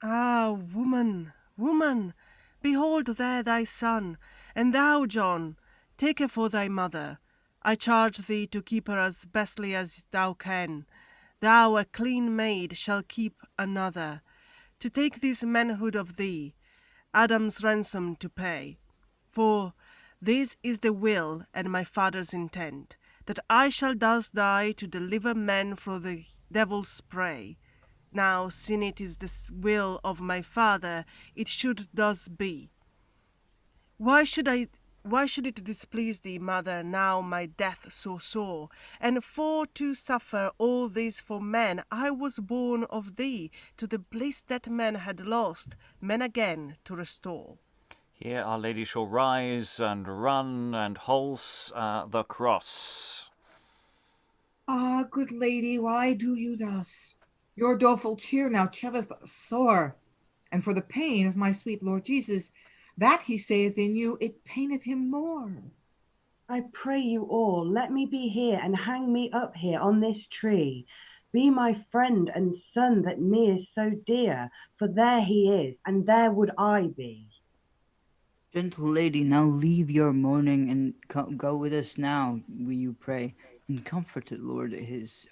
Ah, woman, woman, behold there thy son, and thou, John, take her for thy mother. I charge thee to keep her as bestly as thou can. Thou, a clean maid, shall keep another. To take this manhood of thee, Adam's ransom to pay. For this is the will and my Father's intent, that I shall thus die to deliver men from the devil's prey. Now, since it is the will of my Father, it should thus be. Why should it displease thee, mother, now my death so sore? And for to suffer all this for men, I was born of thee, to the bliss that men had lost, men again to restore. Here Our Lady shall rise and run and halse the cross. Ah, good lady, why do you thus? Your doleful cheer now cheveth sore, and for the pain of my sweet Lord Jesus, that he saith in you, it paineth him more. I pray you all, let me be here and hang me up here on this tree. Be my friend and son that me is so dear, for there he is, and there would I be. Gentle lady, now leave your mourning and go with us now, will you pray, and comfort the Lord his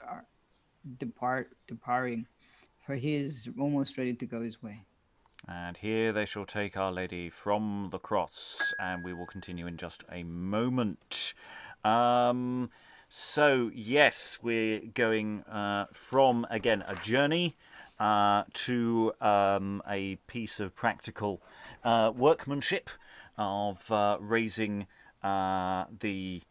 departing, for he is almost ready to go his way. And here they shall take Our Lady from the cross, and we will continue in just a moment. So, yes, we're going from, again, a journey to a piece of practical workmanship of raising the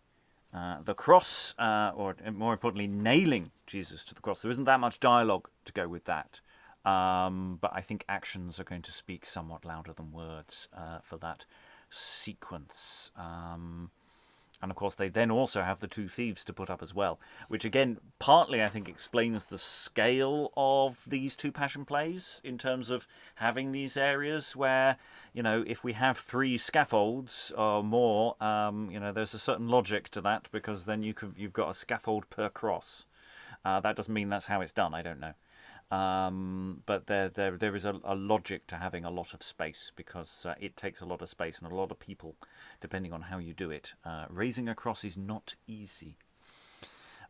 cross, or more importantly, nailing Jesus to the cross. There isn't that much dialogue to go with that. But I think actions are going to speak somewhat louder than words for that sequence. And of course, they then also have the two thieves to put up as well, which again, partly I think explains the scale of these two passion plays in terms of having these areas where, you know, if we have 3 scaffolds or more, you know, there's a certain logic to that, because then you've got a scaffold per cross. That doesn't mean that's how it's done. I don't know. But there is a logic to having a lot of space, because it takes a lot of space and a lot of people, depending on how you do it. Raising a cross is not easy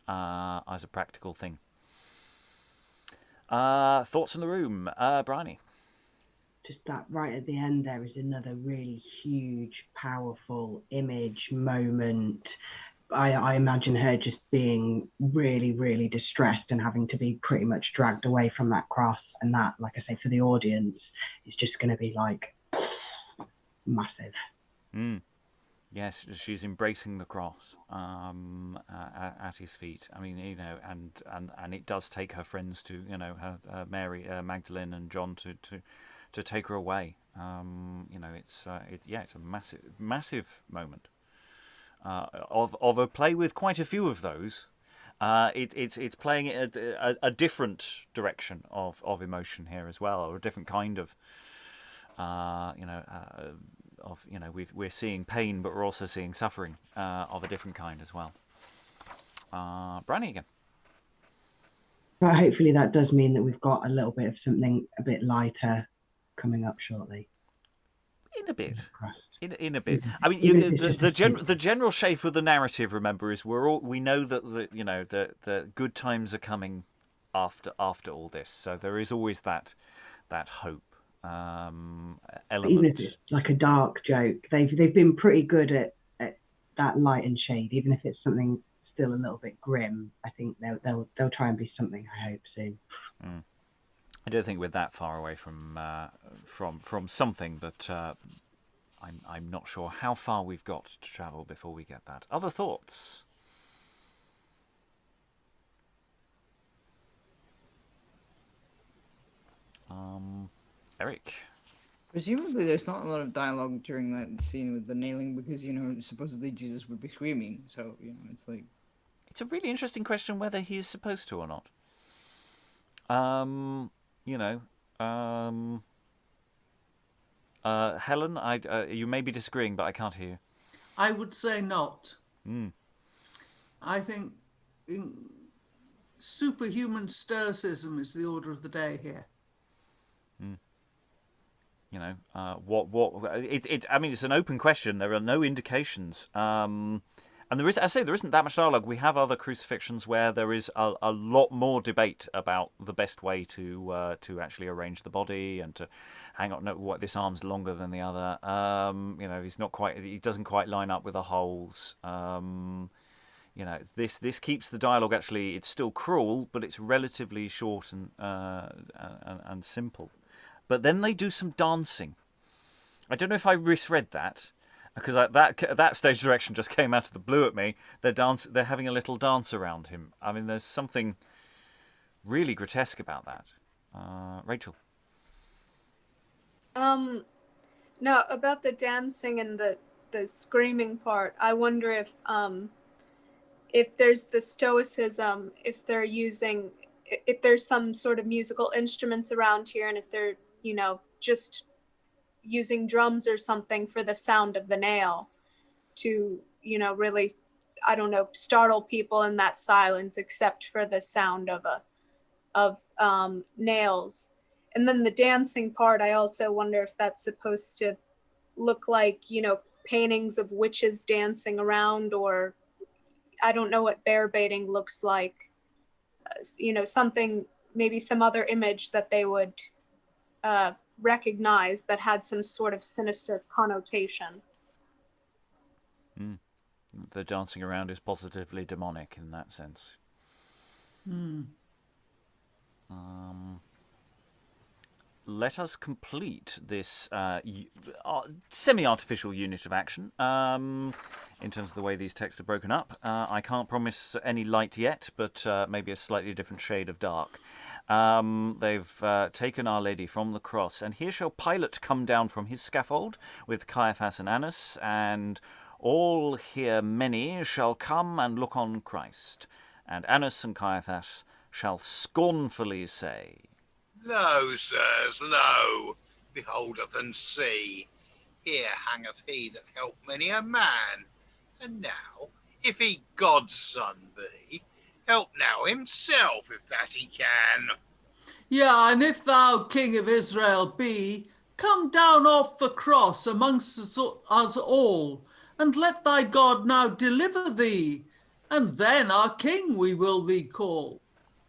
as a practical thing. Thoughts in the room, Briony? Just that right at the end there is another really huge, powerful image moment. I imagine her just being really, really distressed and having to be pretty much dragged away from that cross. And that, like I say, for the audience, is just going to be like massive. Yes, she's embracing the cross at his feet. I mean, you know, and it does take her friends to, you know, her Mary, Magdalen, and John to take her away. You know, it's a massive moment. Of a play with quite a few of those, it's playing a different direction of emotion here as well, or a different kind of we're seeing pain, but we're also seeing suffering of a different kind as well. Briony again. But hopefully that does mean that we've got a little bit of something a bit lighter coming up shortly. In a bit. Crossed. In a bit. I mean, Even if it's just the general shape of the narrative, remember, is we know that the good times are coming after all this. So there is always that hope element. Even if it's like a dark joke, they've been pretty good at that light and shade. Even if it's something still a little bit grim, I think they'll try and be something, I hope, soon. I don't think we're that far away from something, but I'm not sure how far we've got to travel before we get that. Other thoughts? Eric? Presumably there's not a lot of dialogue during that scene with the nailing because, supposedly Jesus would be screaming. So, it's like... It's a really interesting question whether he is supposed to or not. Helen, you may be disagreeing, but I can't hear you. I would say not. Mm. I think superhuman stoicism is the order of the day here. I mean, it's an open question. There are no indications. And there isn't that much dialogue. We have other crucifixions where there is a lot more debate about the best way to actually arrange the body and to hang on. No, what this arm's longer than the other. He doesn't quite line up with the holes. This keeps the dialogue actually. It's still cruel, but it's relatively short and simple. But then they do some dancing. I don't know if I misread that. Because that stage direction just came out of the blue at me. They're having a little dance around him. I mean, there's something really grotesque about that. Rachael. No, about the dancing and the screaming part. I wonder if there's the stoicism, if there's some sort of musical instruments around here, and if they're just using drums or something for the sound of the nail to, really, I don't know, startle people in that silence, except for the sound of nails. And then the dancing part, I also wonder if that's supposed to look like, paintings of witches dancing around, or I don't know what bear baiting looks like. Something, maybe some other image that they would recognize that had some sort of sinister connotation. The dancing around is positively demonic in that sense. Let us complete this semi-artificial unit of action in terms of the way these texts are broken up. I can't promise any light yet, but maybe a slightly different shade of dark. They've taken Our Lady from the cross, and here shall Pilate come down from his scaffold with Caiaphas and Annas, and all here many shall come and look on Christ. And Annas and Caiaphas shall scornfully say, "Lo, sirs, lo, beholdeth and see, here hangeth he that helped many a man. And now, if he God's son be, help now himself, if that he can." Yeah, and if thou King of Israel be, come down off the cross amongst us all, and let thy God now deliver thee, and then our King we will thee call.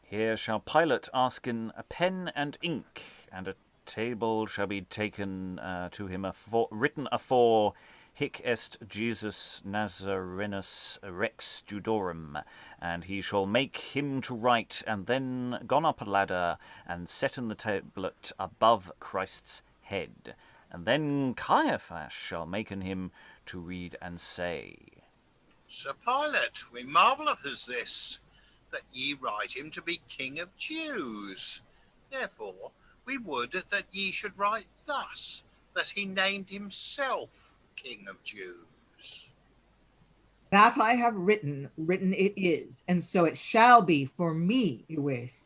Here shall Pilate ask in a pen and ink, and a table shall be taken to him written afore, Hic est Jesus Nazarenus Rex Judorum, and he shall make him to write, and then gone up a ladder, and set in the tablet above Christ's head. And then Caiaphas shall maken him to read and say, Sir Pilate, we marvel of this, that ye write him to be King of Jews. Therefore we would that ye should write thus, that he named himself King of Jews. That I have written it is, and so it shall be for me, Judeus.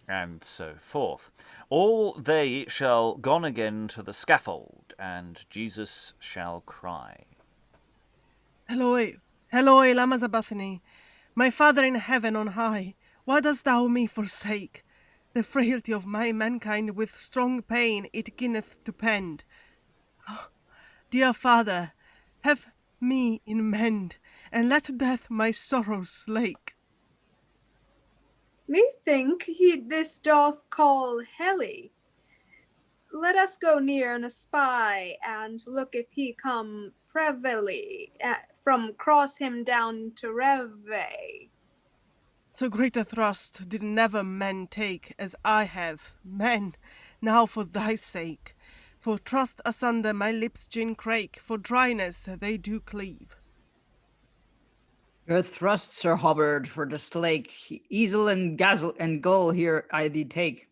And so forth. All they shall gone again to the scaffold, and Jesus shall cry, Eloi, Eloi, lama sabachthani. My Father in heaven on high, Why dost thou me forsake? The frailty of my mankind with strong pain it ginneth to pend. Dear Father, have me in mend, and let death my sorrows slake. Methink he this doth call Heli. Let us go near and espy, and look if he come privily from cross him down to Reve. So great a thrust did never men take as I have, men, now for thy sake. For trust asunder my lips gin crake, for dryness they do cleave. Your thrust, Sir Hubbard, for the slake, easel and gazzle and gull here I thee take.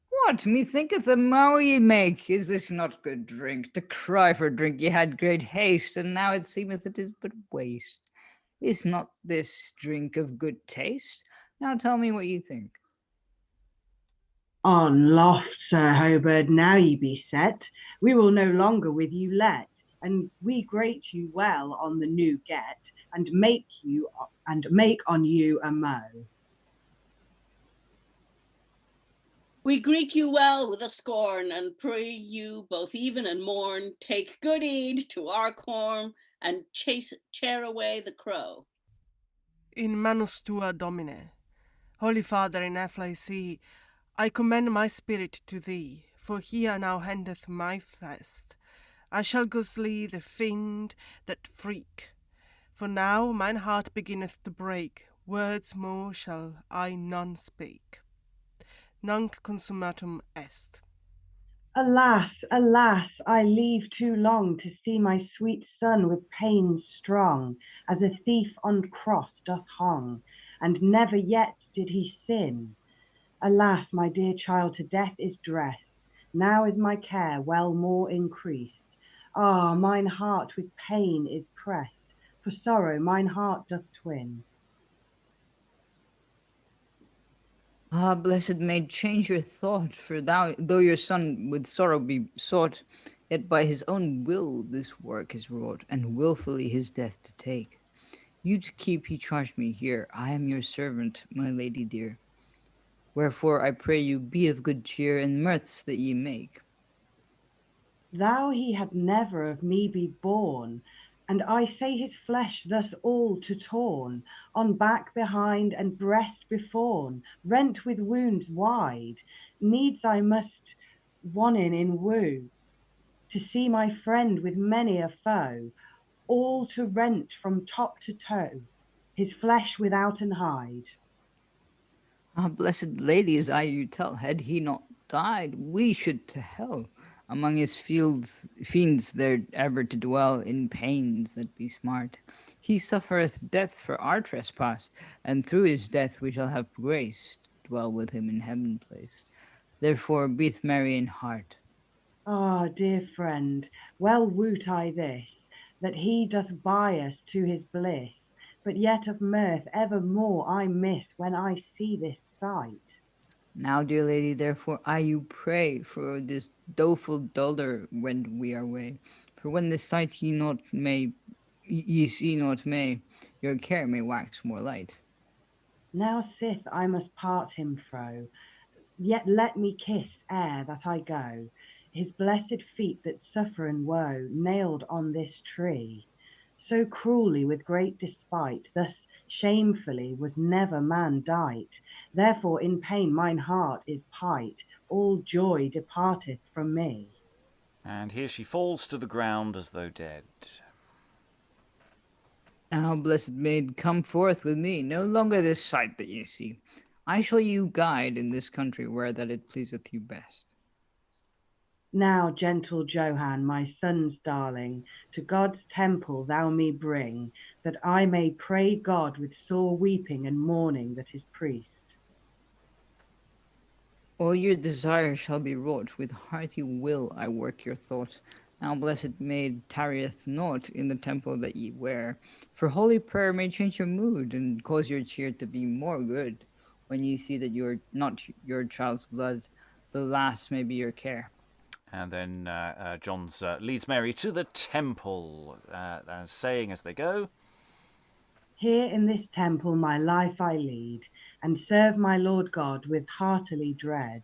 What, methinketh the mow ye make, is this not good drink? To cry for drink ye had great haste, and now it seemeth it is but waste. Is not this drink of good taste? Now tell me what ye think. On loft, Sir Hobart, now ye be set. We will no longer with you let, and we grate you well on the new get, and make on you a mow. We greet you well with a scorn, and pray you both even and morn, take good heed to our corn, and chair away the crow. In manus tua, Domine. Holy Father in Afflacy, I commend my spirit to thee, for here now handeth my fast. I shall go slay the fiend that freak, for now mine heart beginneth to break, words more shall I none speak. Nunc consummatum est. Alas, alas, I leave too long to see my sweet son with pains strong, as a thief on cross doth hong, and never yet did he sin. Alas, my dear child to death is dressed, now is my care well more increased. Ah, mine heart with pain is pressed, for sorrow mine heart doth twin. Ah, blessed maid, change your thought, for though your son with sorrow be sought, yet by his own will this work is wrought, and wilfully his death to take. You to keep he charged me here, I am your servant, my lady dear. Wherefore I pray you be of good cheer, and mirths that ye make. Thou he had never of me be born, and I say his flesh thus all to torn, on back behind and breast beforn, rent with wounds wide, needs I must one in woo, to see my friend with many a foe, all to rent from top to toe, his flesh without an hide. Ah, blessed lady, as I you tell, had he not died, we should to hell. Among his fiends there ever to dwell in pains that be smart. He suffereth death for our trespass, and through his death we shall have grace to dwell with him in heaven place. Therefore be'th merry in heart. Ah, dear friend, well woot I this, that he doth buy us to his bliss, but yet of mirth evermore I miss when I see this sight. Now, dear lady, therefore I you pray for this doleful dulder when we are away. For when this sight ye see not may, your care may wax more light. Now sith I must part him fro, yet let me kiss ere that I go, his blessed feet that suffer and woe, nailed on this tree. So cruelly with great despite, thus shamefully was never man dight. Therefore in pain mine heart is pight, all joy departeth from me. And here she falls to the ground as though dead. Now, blessed maid, come forth with me, no longer this sight that ye see. I shall you guide in this country where that it pleaseth you best. Now, gentle Johann, my son's darling, to God's temple thou me bring, that I may pray God with sore weeping and mourning that is priest. All your desires shall be wrought, with hearty will I work your thought. Now, blessed maid, tarrieth naught in the temple that ye wear, for holy prayer may change your mood, and cause your cheer to be more good. When ye see that you are not your child's blood, the last may be your care. And then John's leads Mary to the temple, saying as they go, Here in this temple my life I lead, and serve my Lord God with heartily dread.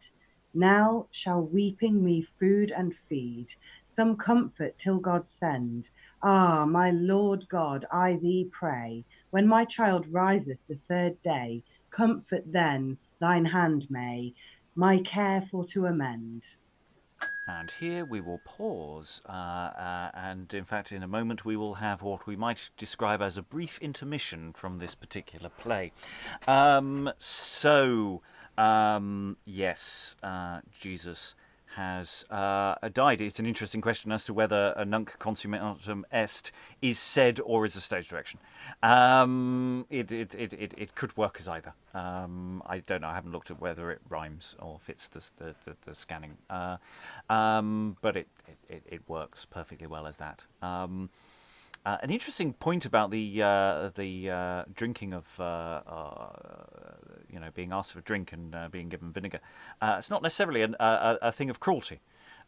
Now shall weeping me food and feed, some comfort till God send. Ah, my Lord God, I thee pray, when my child riseth the third day, comfort then thine hand may, my care for to amend. And here we will pause, and in fact, in a moment, we will have what we might describe as a brief intermission from this particular play. Yes, Jesus has died. It's an interesting question as to whether a nunc consummatum est is said or is a stage direction. It could work as either. I don't know. I haven't looked at whether it rhymes or fits the scanning. But it works perfectly well as that. An interesting point about the drinking of being asked for a drink and being given vinegar. It's not necessarily a thing of cruelty,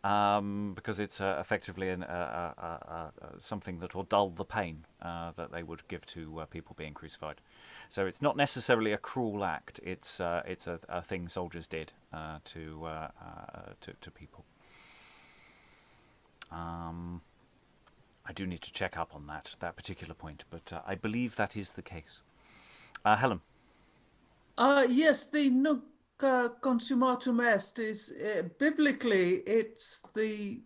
because it's effectively something that will dull the pain that they would give to people being crucified. So it's not necessarily a cruel act. It's a thing soldiers did to people. I do need to check up on that particular point, but I believe that is the case. Helen. Yes, the nunc consummatum est is biblically it's the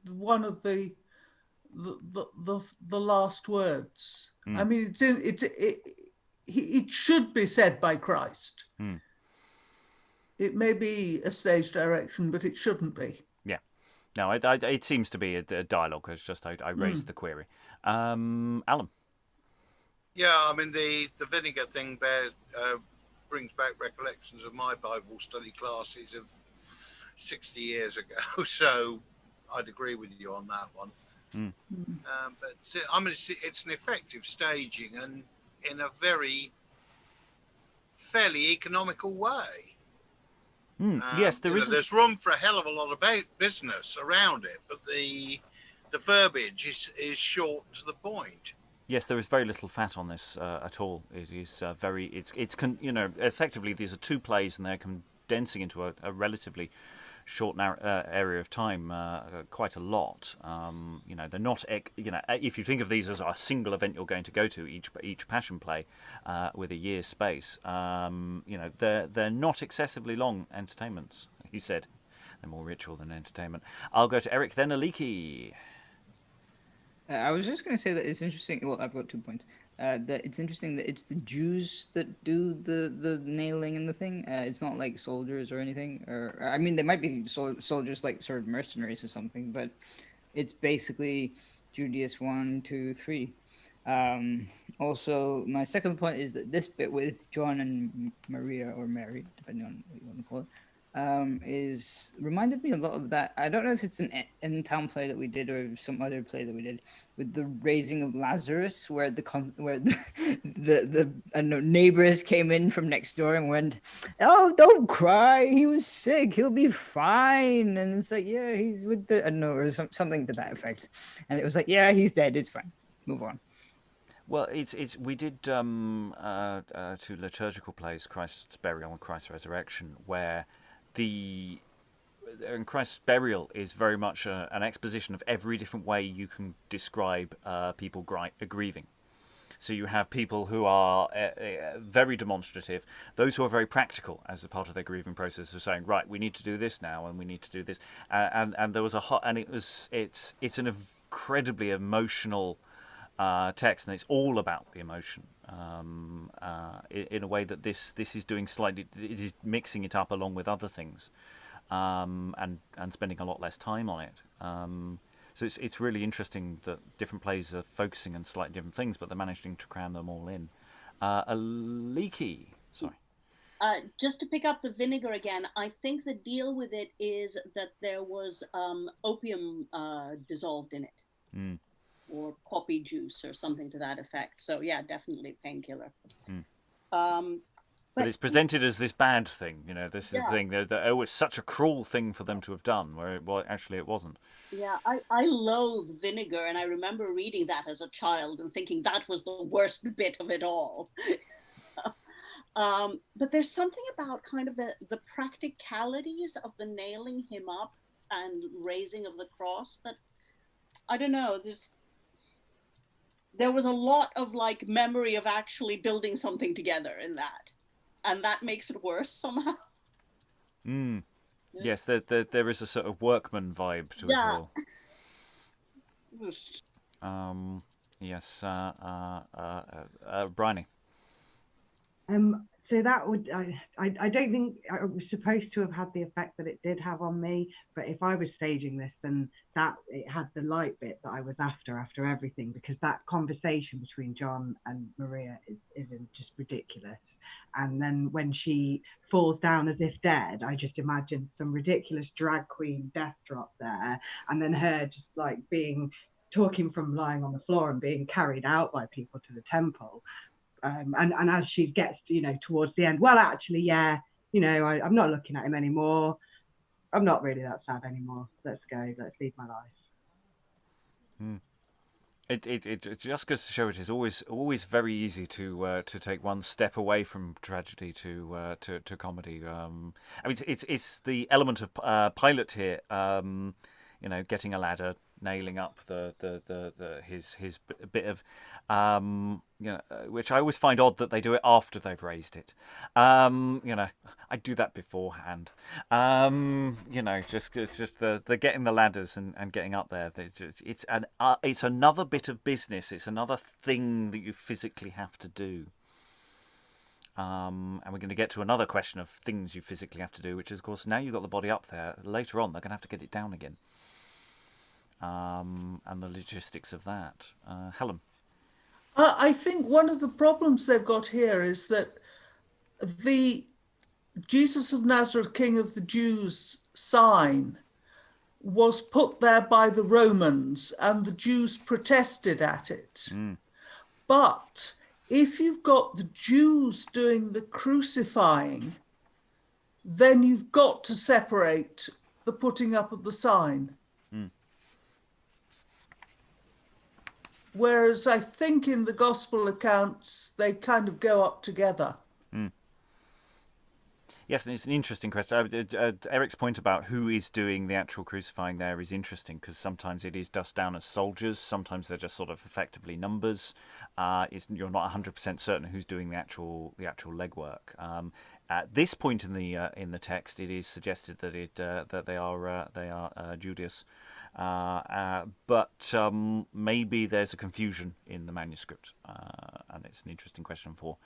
one of the last words. I mean, it should be said by Christ. It may be a stage direction, but it shouldn't be. No, it seems to be a dialogue. It's just I raised the query. Alan. Yeah, I mean the vinegar thing brings back recollections of my Bible study classes of 60 years ago. So I'd agree with you on that one. But I mean it's an effective staging and in a fairly economical way. Yes, there's room for a hell of a lot of business around it, but the verbiage is short to the point. Yes, there is very little fat on this at all. It is effectively these are two plays and they're condensing into a relatively short area of time quite a lot. They're not, if you think of these as a single event you're going to go to, each passion play with a year's space, they're not excessively long entertainments, he said. They're more ritual than entertainment. I'll go to Eric, then Aliki. I was just going to say that it's interesting. Well, I've got 2 points. That it's interesting that it's the Jews that do the nailing and the thing. It's not like soldiers or anything. Or I mean, they might be soldiers like sort of mercenaries or something, but it's basically Judeus 1, 2, 3. Also, my second point is that this bit with John and Maria, or Mary, depending on what you want to call it, is reminded me a lot of that. I don't know if it's an in-town play that we did or some other play that we did with the raising of Lazarus, where the I don't know, neighbors came in from next door and went, "Oh, don't cry. He was sick. He'll be fine." And it's like, "Yeah, he's with the I don't know," or something to that effect. And it was like, "Yeah, he's dead. It's fine. Move on." Well, we did two liturgical plays, Christ's Burial and Christ's Resurrection, where and Christ's burial is very much an exposition of every different way you can describe people grieving. So you have people who are very demonstrative, those who are very practical as a part of their grieving process of saying, right, we need to do this now, and we need to do this, and there was it's an incredibly emotional text, and it's all about the emotion. In a way that this is doing slightly, it is mixing it up along with other things, and spending a lot less time on it. So it's really interesting that different plays are focusing on slightly different things, but they're managing to cram them all in. Aliki, sorry. Just to pick up the vinegar again, I think the deal with it is that there was opium dissolved in it. Or poppy juice or something to that effect. So yeah, definitely painkiller. But it's presented as this bad thing, this is the thing. It's such a cruel thing for them to have done, where actually it wasn't. Yeah, I loathe vinegar, and I remember reading that as a child and thinking that was the worst bit of it all. But there's something about kind of the practicalities of the nailing him up and raising of the cross that, I don't know, there was a lot of like memory of actually building something together in that. And that makes it worse somehow. Mm. Yes, there is a sort of workman vibe to it all. Yes, Briony. So that would, I don't think it was supposed to have had the effect that it did have on me, but if I was staging this, then that it had the light bit that I was after everything, because that conversation between John and Maria is just ridiculous. And then when she falls down as if dead, I just imagined some ridiculous drag queen death drop there, and then her just like talking from lying on the floor and being carried out by people to the temple. And as she gets, towards the end, well, actually, yeah, I'm not looking at him anymore. I'm not really that sad anymore. Let's go. Let's leave my life. It just goes to show it is always very easy to take one step away from tragedy to comedy. I mean, it's the element of Pilate here. Getting a ladder, nailing up his bit of which I always find odd that they do it after they've raised it. I do that beforehand. Just the getting the ladders and getting up there. It's another bit of business. It's another thing that you physically have to do. And we're going to get to another question of things you physically have to do, which is, of course, now you've got the body up there. Later on, they're going to have to get it down again. And the logistics of that. Helen? I think one of the problems they've got here is that the Jesus of Nazareth, King of the Jews sign was put there by the Romans and the Jews protested at it. But if you've got the Jews doing the crucifying, then you've got to separate the putting up of the sign. Whereas I think in the gospel accounts, they kind of go up together. Yes, and it's an interesting question. Eric's point about who is doing the actual crucifying there is interesting, because sometimes it is dust down as soldiers, sometimes they're just sort of effectively numbers. You're not 100% certain who's doing the actual legwork. At this point in the text, it is suggested that they are Judeus. But maybe there's a confusion in the manuscript, and it's an interesting question for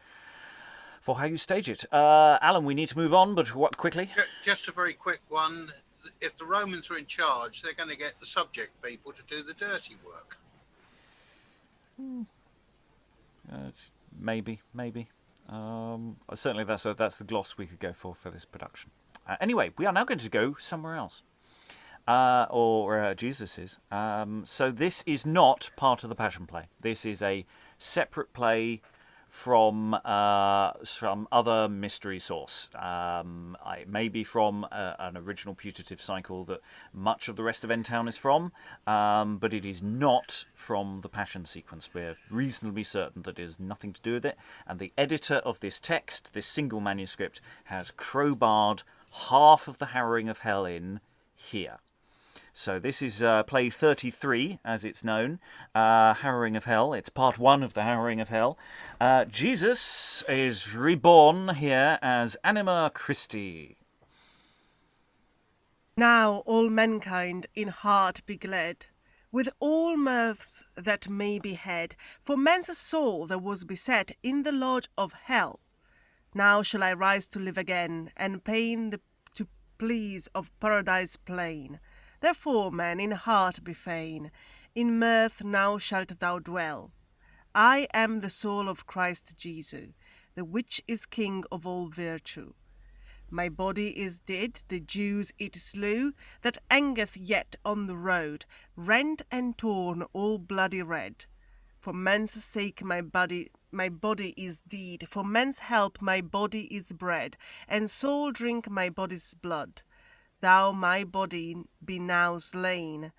how you stage it. Alan, we need to move on, but what quickly? Just a very quick one. If the Romans are in charge, they're going to get the subject people to do the dirty work. Maybe. Certainly, that's the gloss we could go for this production. Anyway, we are now going to go somewhere else. Or Jesus is. So this is not part of the Passion Play. This is a separate play from some other mystery source. Maybe from an original putative cycle that much of the rest of N Town is from, but it is not from the Passion sequence. We're reasonably certain that it has nothing to do with it. And the editor of this text, this single manuscript, has crowbarred half of the Harrowing of Hell in here. So this is play 33, as it's known, Harrowing of Hell. It's part 1 of the Harrowing of Hell. Jesus is reborn here as Anima Christi. Now all mankind in heart be glad, with all mirths that may be had, for man's soul that was beset in the lodge of hell. Now shall I rise to live again, and pain to please of paradise plain. Therefore, man, in heart be fain, in mirth now shalt thou dwell. I am the soul of Christ Jesus, the which is King of all virtue. My body is dead, the Jews it slew, that hangeth yet on the road, rent and torn, all bloody red. For man's sake my body is deed, for man's help my body is bread, and soul drink my body's blood. Thou, my body, be now slain.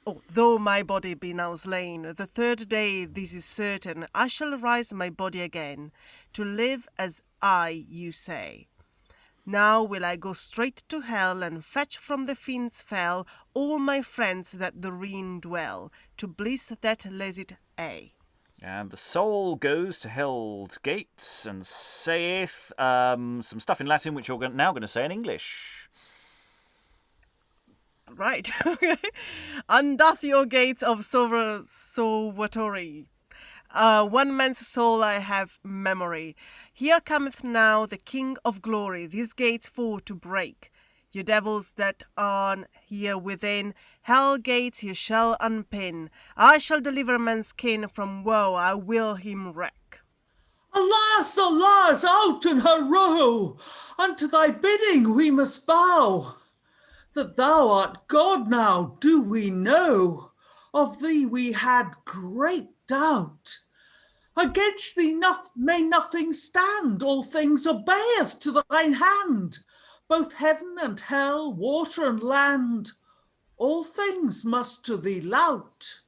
Oh, though my body be now slain, the third day this is certain, I shall rise my body again, to live as I, you say. Now will I go straight to hell, and fetch from the fiend's fell all my friends that therein dwell, to bliss that licit aye. And the soul goes to hell's gates and saith some stuff in Latin, which you're now going to say in English. Right. Undoth your gates of Sovatory. One man's soul I have memory. Here cometh now the King of glory, these gates for to break. You devils that are here within, hell gates you shall unpin. I shall deliver man's kin from woe, I will him wreck. Alas, alas, out and hurrow! Unto thy bidding we must bow. That thou art God now, do we know. Of thee we had great doubt. Against thee may nothing stand, all things obeyeth to thine hand. Both heaven and hell, water and land, all things must to thee lout.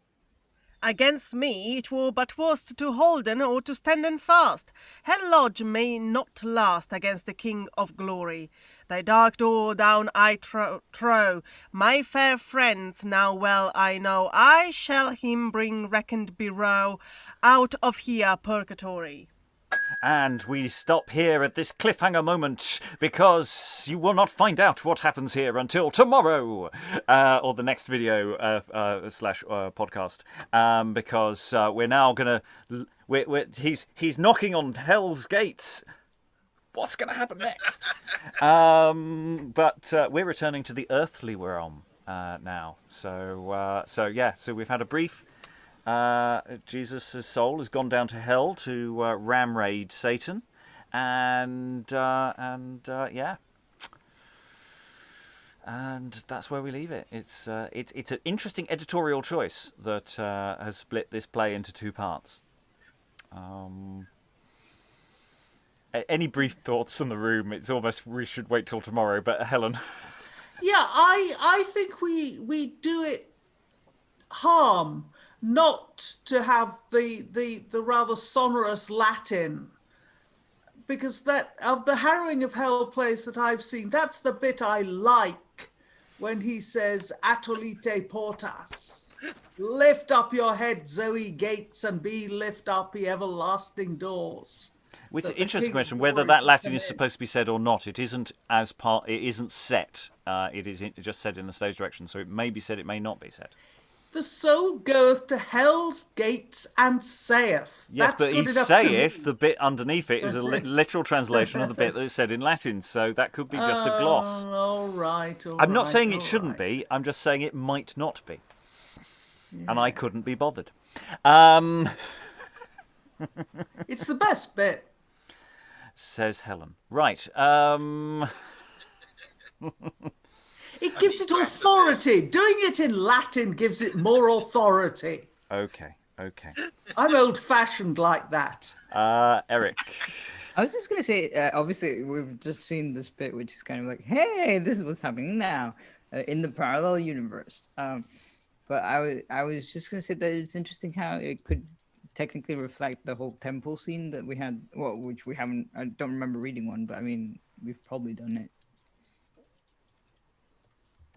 Against me it were but worst to holden or to standen fast. Hell lodge may not last against the King of glory. Thy dark door down I trow, my fair friends, now well I know, I shall him bring reckoned berow out of here purgatory. And we stop here at this cliffhanger moment because you will not find out what happens here until tomorrow, or the next video slash podcast, because we're now gonna he's knocking on hell's gates. What's gonna happen next? But we're returning to the earthly realm now. So we've had a brief. Jesus' soul has gone down to hell to ram raid Satan, and that's where we leave it. It's an interesting editorial choice that has split this play into two parts. Any brief thoughts from the room? It's almost we should wait till tomorrow. But Helen, yeah, I think we do it harm not to have the rather sonorous Latin, because that of the Harrowing of Hell plays that I've seen, that's the bit I like, when he says "Atolite portas," lift up your head, Zoe gates, and be lift up, ye everlasting doors. It's an interesting question whether that Latin is supposed to be said or not. It isn't It isn't set. It is just said in the stage direction, so it may be said. It may not be said. The soul goeth to hell's gates and saith. Yes, That's but he saith, the bit underneath it is a literal translation of the bit that is said in Latin, so that could be just a gloss. All right. I'm not saying it shouldn't be, I'm just saying it might not be. Yeah. And I couldn't be bothered. It's the best bit. Says Helen. Right. It gives it authority. Doing it in Latin gives it more authority. Okay. I'm old-fashioned like that. Eric. I was just going to say, obviously, we've just seen this bit, which is kind of like, hey, this is what's happening now in the parallel universe. But I was just going to say that it's interesting how it could technically reflect the whole temple scene that we had, well, which we haven't, I don't remember reading one, but I mean, we've probably done it.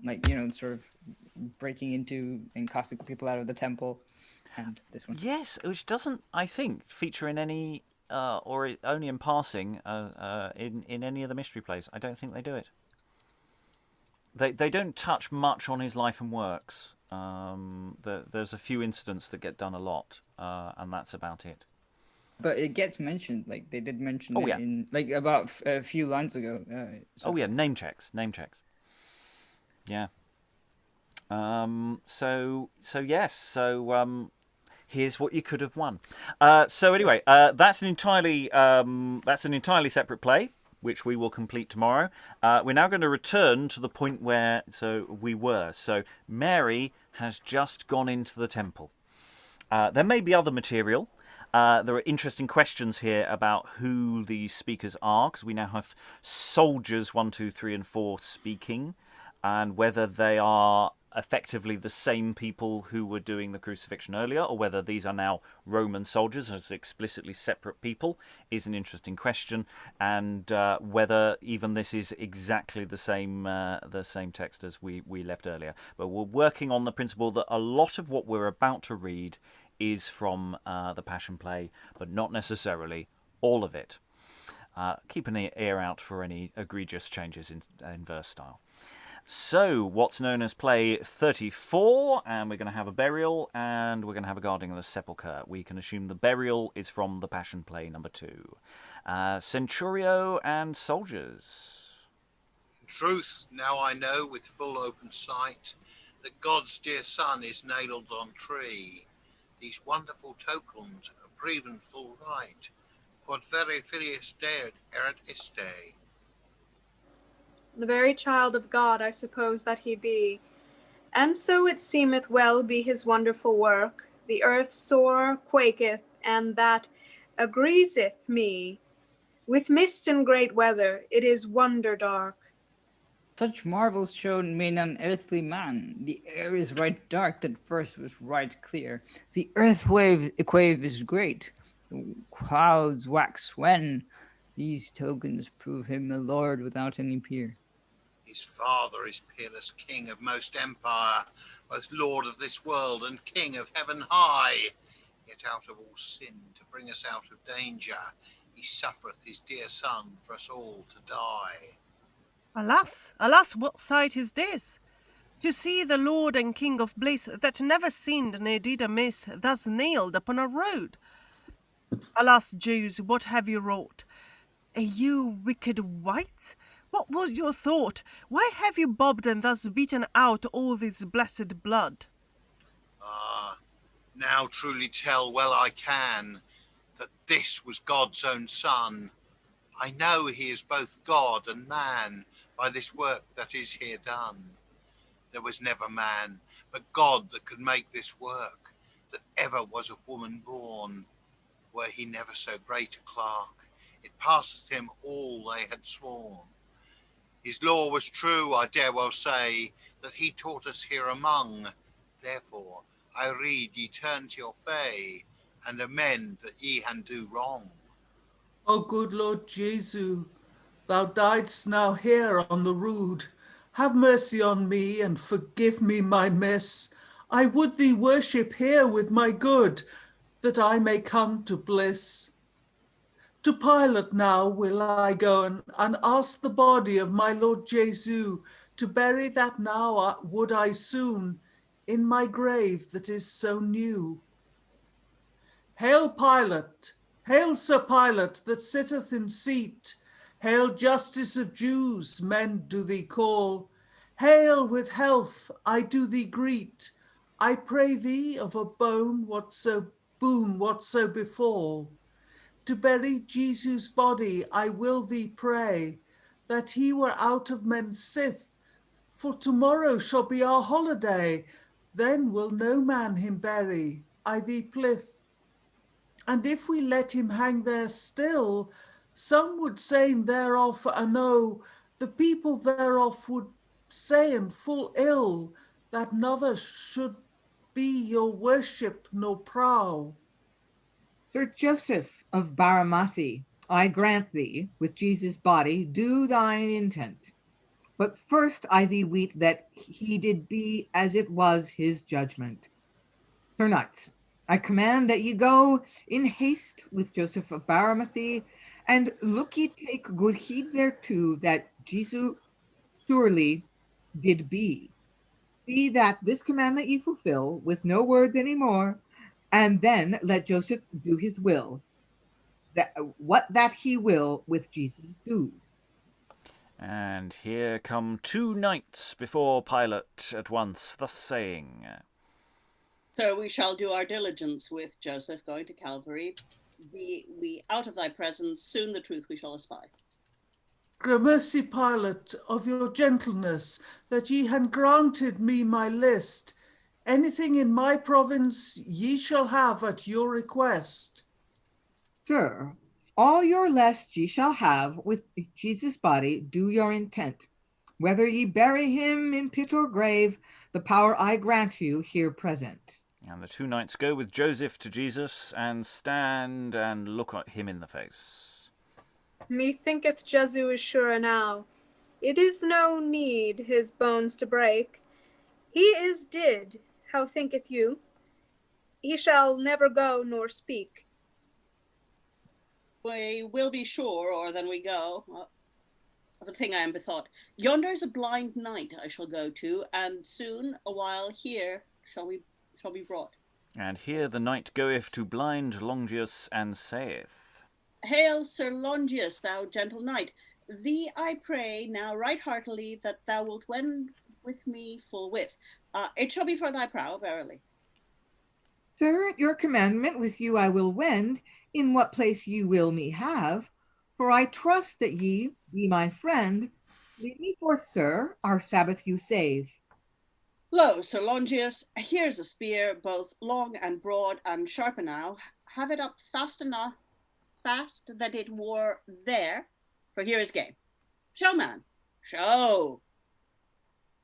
Like, sort of breaking into and casting people out of the temple, and this one. Yes, which doesn't, I think, feature in any, or only in passing, in any of the mystery plays. I don't think they do it. They don't touch much on his life and works. There's a few incidents that get done a lot, and that's about it. But it gets mentioned, like they did mention it in, like, about a few lines ago. Name checks. Yeah. Here's what you could have won. Anyway, that's an entirely separate play, which we will complete tomorrow. We're now going to return to the point where we were. So Mary has just gone into the temple. There may be other material. There are interesting questions here about who the speakers are, because we now have soldiers 1, 2, 3, and 4 speaking, and whether they are effectively the same people who were doing the crucifixion earlier, or whether these are now Roman soldiers as explicitly separate people, is an interesting question, and whether even this is exactly the same text as we left earlier. But we're working on the principle that a lot of what we're about to read is from the Passion Play, but not necessarily all of it. Keep an ear out for any egregious changes in verse style. So, what's known as play 34, and we're going to have a burial, and we're going to have a guarding of the sepulchre. We can assume the burial is from the Passion Play number 2. Centurio and soldiers. In truth, now I know with full open sight that God's dear Son is nailed on tree. These wonderful tokens are proven full right. Quod vere filius Deus erat iste. The very child of God I suppose that he be, and so it seemeth well be his wonderful work. The earth sore quaketh, and that agreeseth me. With mist and great weather it is wonder dark. Such marvels shown may none earthly man. The air is right dark that first was right clear. The earth wave is great. The clouds wax when. These tokens prove him a lord without any peer. His father is peerless king of most empire, both lord of this world and king of heaven high. Yet out of all sin to bring us out of danger, he suffereth his dear son for us all to die. Alas, alas, what sight is this? To see the Lord and King of bliss that never sinned ne did amiss, thus nailed upon a road. Alas, Jews, what have you wrought? You wicked wights? What was your thought? Why have you bobbed and thus beaten out all this blessed blood? Now truly tell well I can, that this was God's own Son. I know he is both God and man, by this work that is here done. There was never man, but God that could make this work, that ever was of woman born. Were he never so great a clerk, it passeth him all they had sworn. His law was true, I dare well say, that he taught us here among. Therefore, I rede ye turn to your fay, and amend that ye han do wrong. O good Lord Jesu, thou diedst now here on the rood. Have mercy on me and forgive me my miss. I would thee worship here with my good, that I may come to bliss. To Pilate now will I go and ask the body of my Lord Jesu, to bury that now would I soon in my grave that is so new. Hail Pilate, hail Sir Pilate that sitteth in seat, hail Justice of Jews, men do thee call. Hail with health, I do thee greet. I pray thee of a boon whatso befall. To bury Jesus' body I will thee pray, that he were out of men's sith, for tomorrow shall be our holiday, then will no man him bury, I thee plith. And if we let him hang there still, some would say thereof, no, the people thereof would say and full ill, that nother should be your worship nor prow. Sir Joseph of Aramathea, I grant thee, with Jesus' body, do thine intent. But first I thee weet that he did be as it was his judgment. Sir Knights, I command that ye go in haste with Joseph of Aramathea, and look ye take good heed thereto that Jesus surely did be. See that this commandment ye fulfill, with no words any more, and then let Joseph do his will, that he will with Jesus do. And here come 2 knights before Pilate at once, thus saying. So we shall do our diligence with Joseph going to Calvary. We out of thy presence, soon the truth we shall espy. Gramercy, Pilate, of your gentleness, that ye han granted me my list. Anything in my province ye shall have at your request. Sir, all your lest ye shall have with Jesus' body, do your intent. Whether ye bury him in pit or grave, the power I grant you here present. And the two knights go with Joseph to Jesus and stand and look at him in the face. Methinketh Jesu is sure enow. It is no need his bones to break. He is dead, how thinketh you? He shall never go nor speak. We will be sure, or then we go. Of a thing I am bethought. Yonder is a blind knight I shall go to, and soon a while here shall be brought. And here the knight goeth to blind Longeus and saith, Hail, Sir Longeus, thou gentle knight. Thee I pray now right heartily that thou wilt wend with me full with. It shall be for thy prow, verily. Sir, at your commandment with you I will wend, in what place you will me have, for I trust that ye, be my friend, lead me forth, sir, our Sabbath you save. Lo, Sir Longeus, here's a spear, both long and broad and sharp enow. Have it up fast enough, fast that it wore there, for here is game. Show, man, show.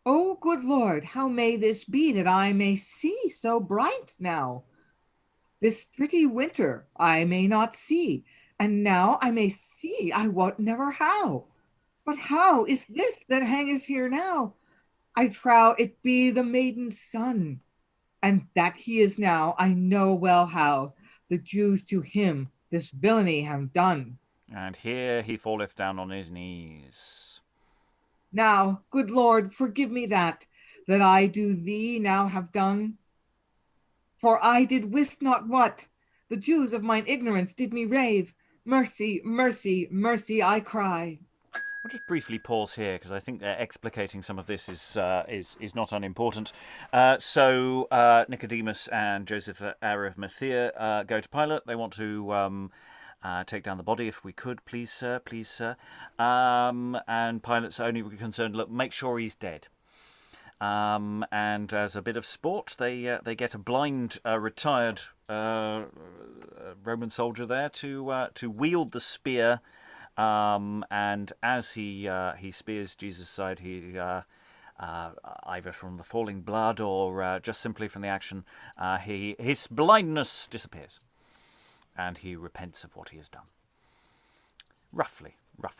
O good Lord, how may this be that I may see so bright now? This pretty winter I may not see, and now I may see I wot never how. But how is this that hangeth here now? I trow it be the maiden's son, and that he is now, I know well how the Jews to him this villainy have done. and here he falleth down on his knees. Now, good Lord, forgive me that I do thee now have done. For I did wist not what, the Jews of mine ignorance did me rave. Mercy, mercy, mercy, I cry. I'll just briefly pause here because I think explicating some of this is not unimportant. So Nicodemus and Joseph of Arimathea go to Pilate. They want to take down the body if we could, please, sir, please, sir. And Pilate's only concerned, look, make sure he's dead. And as a bit of sport, they get a blind, retired Roman soldier there to wield the spear. And as he spears Jesus' side, he either from the falling blood or just simply from the action, his blindness disappears, and he repents of what he has done. Roughly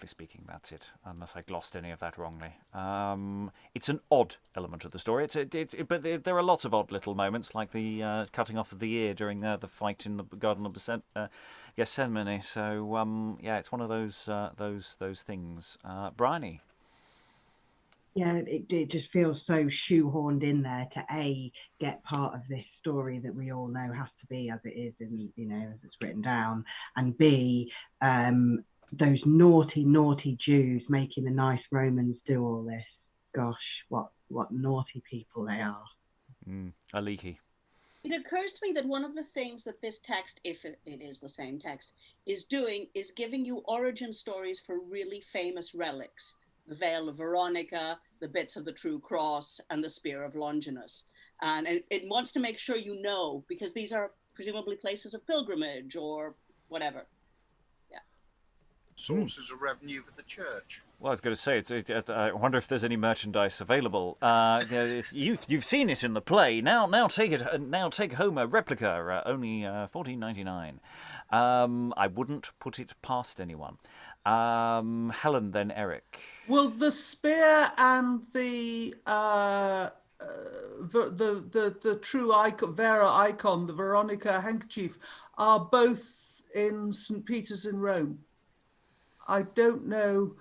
speaking, that's it. Unless I glossed any of that wrongly. It's an odd element of the story. But there are lots of odd little moments, like the cutting off of the ear during the fight in the Garden of Gethsemane. So yeah, it's one of those things. Briony. Yeah, it just feels so shoehorned in there to get part of this story that we all know has to be as it is in, as it's written down, and B, those naughty Jews making the nice Romans do all this. Gosh, what naughty people they are. Aliki. It occurs to me that one of the things that this text, if it is the same text, is doing is giving you origin stories for really famous relics. The veil of Veronica, the bits of the true cross, and the spear of Longinus. And it wants to make sure you know, because these are presumably places of pilgrimage or whatever. Sources of revenue for the church. Well, I was going to say, I wonder if there's any merchandise available. You've seen it in the play. Now take home a replica, only $14.99. I wouldn't put it past anyone. Helen, then Eric. Well, the spear and the true icon, Vera icon, the Veronica handkerchief, are both in St. Peter's in Rome. I don't know.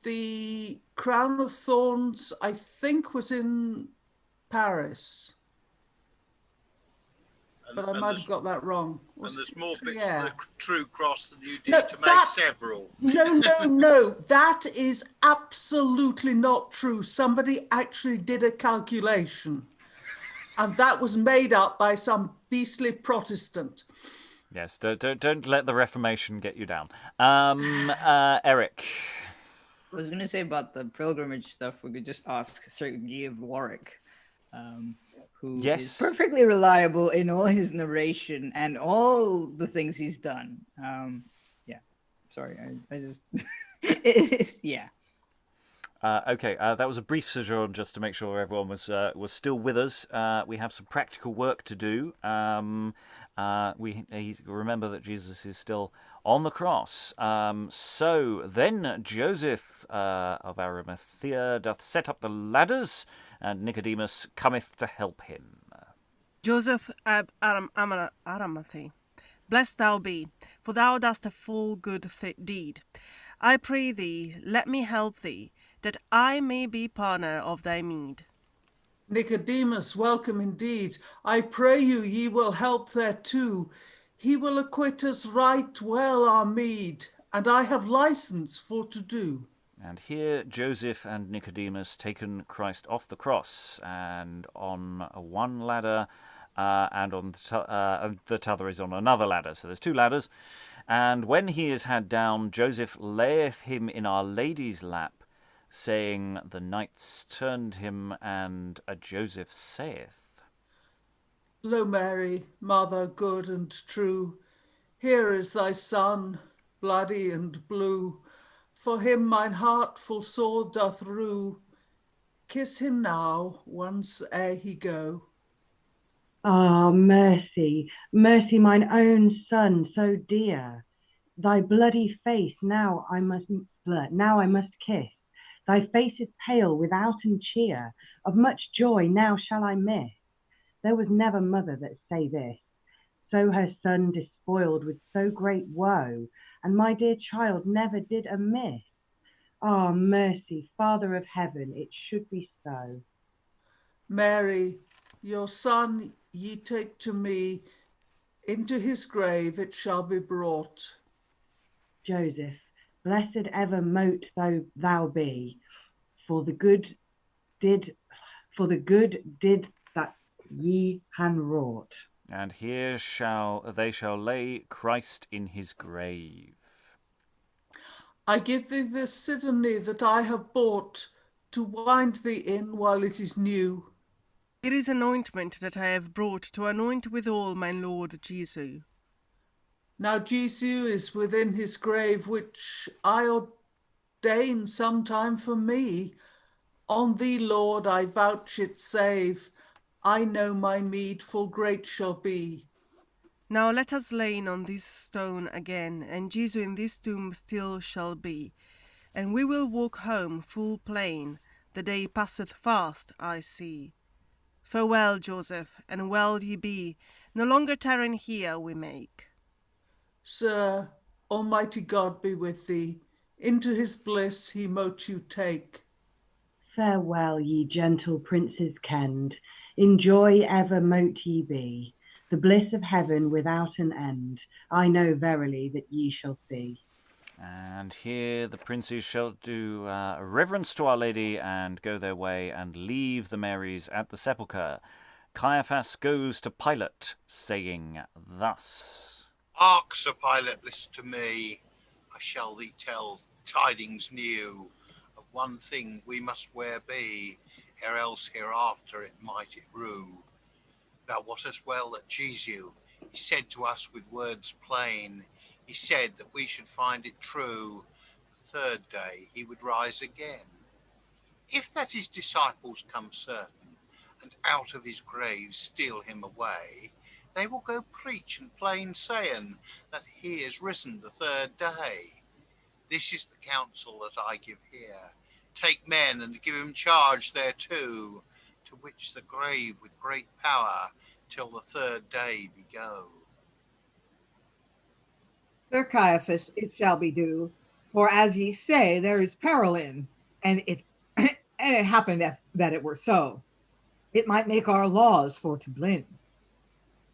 The crown of thorns, I think, was in Paris. But I might have got that wrong. And there's more bits of the true cross than you need to make several. No. That is absolutely not true. Somebody actually did a calculation. And that was made up by some beastly Protestant. Yes, don't let the Reformation get you down. Eric. I was going to say about the pilgrimage stuff, we could just ask Sir Guy of Warwick, who is perfectly reliable in all his narration and all the things he's done. Yeah, sorry, I just, yeah. Okay, that was a brief sojourn just to make sure everyone was still with us. We have some practical work to do. Remember that Jesus is still on the cross. So then Joseph of Aramathea doth set up the ladders, and Nicodemus cometh to help him. Joseph ab Aramathea, blessed thou be, for thou dost a full good deed. I pray thee, let me help thee, that I may be partner of thy meed. Nicodemus, welcome indeed. I pray you, ye will help thereto. He will acquit us right well our meed, and I have license for to do. And here Joseph and Nicodemus taken Christ off the cross, and on one ladder, and on the t'other is on another ladder. So there's two ladders. And when he is had down, Joseph layeth him in Our Lady's lap, saying, the knights turned him, and a Joseph saith, Lo Mary, mother good and true, here is thy son, bloody and blue. For him mine heart full sore doth rue. Kiss him now, once ere he go. Ah, mercy, mercy, mine own son, so dear. Thy bloody face now I must kiss. Thy face is pale withouten cheer. Of much joy now shall I miss. There was never mother that say this. So her son despoiled with so great woe, and my dear child never did amiss. Ah, mercy, Father of heaven, it should be so. Mary, your son ye take to me, into his grave it shall be brought. Joseph, blessed ever mote thou be, for the good did that ye han wrought. and here they shall lay Christ in his grave. I give thee this Sidney that I have bought, to wind thee in while it is new. It is an ointment that I have brought to anoint withal my Lord Jesu. Now Jesu is within his grave, which I ordain sometime for me. On thee, Lord, I vouch it save. I know my meed full great shall be. Now let us lay on this stone again, and Jesu in this tomb still shall be. And we will walk home full plain, the day passeth fast, I see. Farewell, Joseph, and well ye be, no longer tarrying here we make. Sir, Almighty God be with thee. Into his bliss he mote you take. Farewell, ye gentle princes kenned, in joy ever mote ye be. The bliss of heaven without an end, I know verily that ye shall see. And here the princes shall do reverence to Our Lady and go their way and leave the Marys at the sepulchre. Caiaphas goes to Pilate, saying thus, Hark, Sir Pilate, listen to me. I shall thee tell tidings new. Of one thing we must ware be, ere else hereafter it might it rue. Thou wottest well that Jesu, he said to us with words plain, he said that we should find it true, the third day he would rise again. If that his disciples come certain, and out of his grave steal him away, they will go preach and plain saying that he is risen the third day. This is the counsel that I give here. Take men and give him charge thereto, to which the grave with great power till the third day be go. Sir Caiaphas, it shall be do, for as ye say, there is peril in, and it and it happened that it were so. It might make our laws for to blend.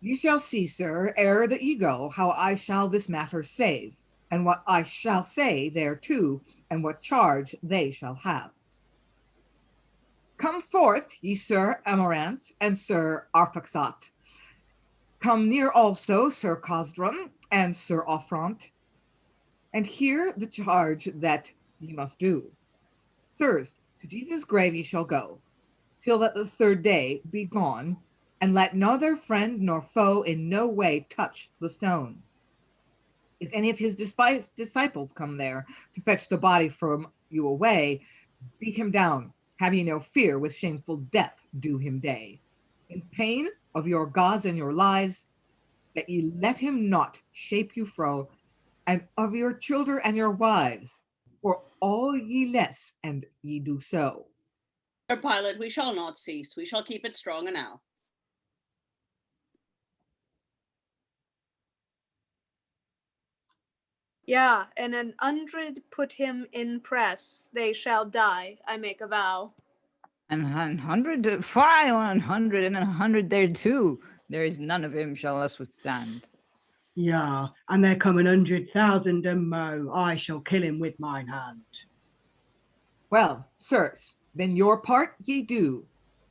Ye shall see, sir, ere that ye go, how I shall this matter save, and what I shall say thereto, and what charge they shall have. Come forth, ye Sir Amarant and Sir Arphaxat. Come near also Sir Cosdrum and Sir Offront, and hear the charge that ye must do. Sirs, to Jesus' grave ye shall go, till that the third day be gone, and let neither friend nor foe in no way touch the stone. If any of his disciples come there to fetch the body from you away, Beat him down. Have ye no fear with shameful death do him day. In pain of your gods and your lives, that ye let him not shape you fro, and of your children and your wives, for all ye less, and ye do so. Sir Pilate, we shall not cease. We shall keep it strong enow. Yeah, and 100 put him in press. They shall die, I make a vow. And 100, fie, 100, and 100 there too. There is none of him shall us withstand. Yeah, and there come 100,000 and mo. I shall kill him with mine hand. Well, sirs, then your part ye do,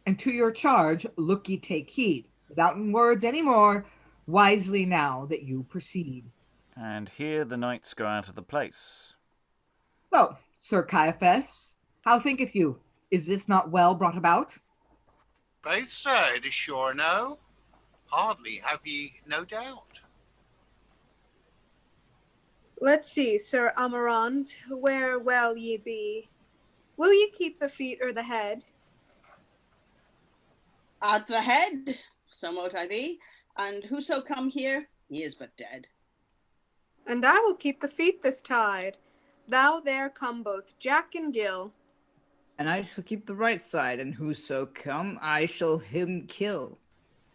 and to your charge look ye take heed, without words any more, wisely now that you proceed. And here the knights go out of the place. So, Sir Caiaphas, how thinketh you? Is this not well brought about? Faith, sir, it is sure no. Hardly have ye no doubt. Let's see, Sir Amarant, where will ye be? Will ye keep the feet or the head? At the head, so mote I thee, and whoso come here, he is but dead. And I will keep the feet this tide. Thou there come both Jack and Gill. And I shall keep the right side, and whoso come, I shall him kill.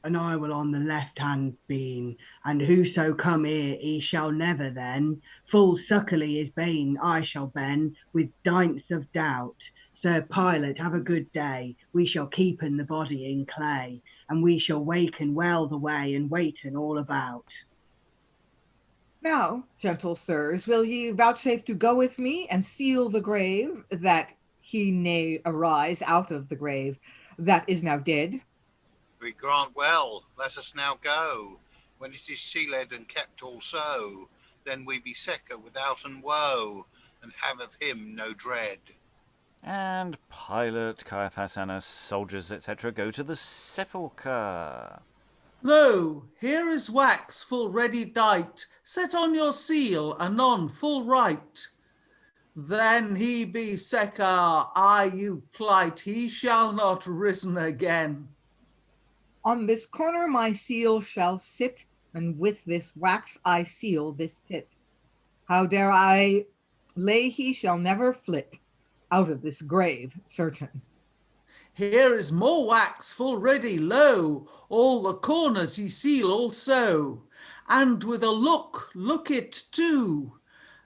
And I will on the left hand bean, and whoso come here, he shall never then. Full suckily his bane I shall ben, with dints of doubt. Sir Pilate, have a good day. We shall keepen the body in clay, and we shall waken well the way, and waiten all about. Now, gentle sirs, will ye vouchsafe to go with me and seal the grave, that he may arise out of the grave that is now dead? We grant well, let us now go. When it is sealed and kept also, then we be secure without and woe, and have of him no dread. And Pilate, Caiaphas, and soldiers, etc., go to the sepulchre. Lo, here is wax full ready dight, set on your seal, anon full right. Then he be secure, I you plight, he shall not risen again. On this corner my seal shall sit, and with this wax I seal this pit. How dare I lay he shall never flit out of this grave, certain. Here is more wax full ready, lo, all the corners ye seal also, and with a look it too.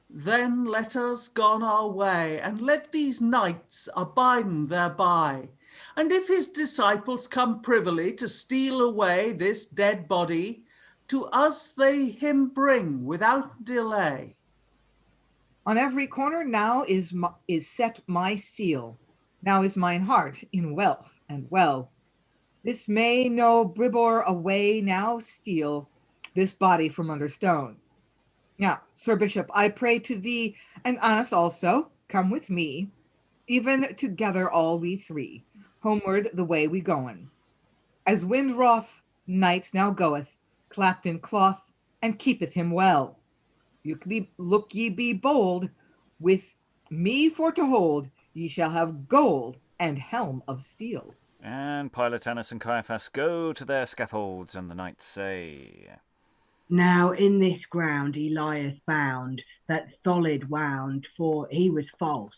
Then let us gone our way, and let these knights abiden thereby. And if his disciples come privily to steal away this dead body, to us they him bring without delay. On every corner now is set my seal. Now is mine heart in wealth and well. This may no bribor away now steal this body from under stone. Now, Sir Bishop, I pray to thee, and us also, come with me, even together all we three, homeward the way we goen. As wind wroth, knights now goeth, clapped in cloth, and keepeth him well. Look ye be bold, with me for to hold, ye shall have gold and helm of steel. And Pilate, Annas, and Caiaphas go to their scaffolds, and the knights say, Now in this ground he lieth bound, that solid wound, for he was false.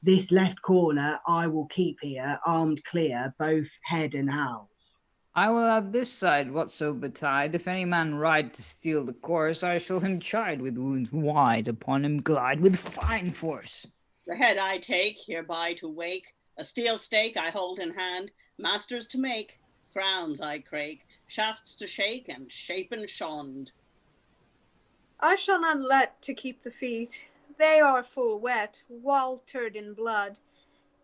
This left corner I will keep here, armed clear, both head and house. I will have this side whatso betide. If any man ride to steal the course, I shall him chide with wounds wide, upon him glide with fine force. The head I take, hereby to wake, a steel stake I hold in hand, masters to make, crowns I crake, shafts to shake, and shapen shond. I shall not let to keep the feet. They are full wet, waltered in blood.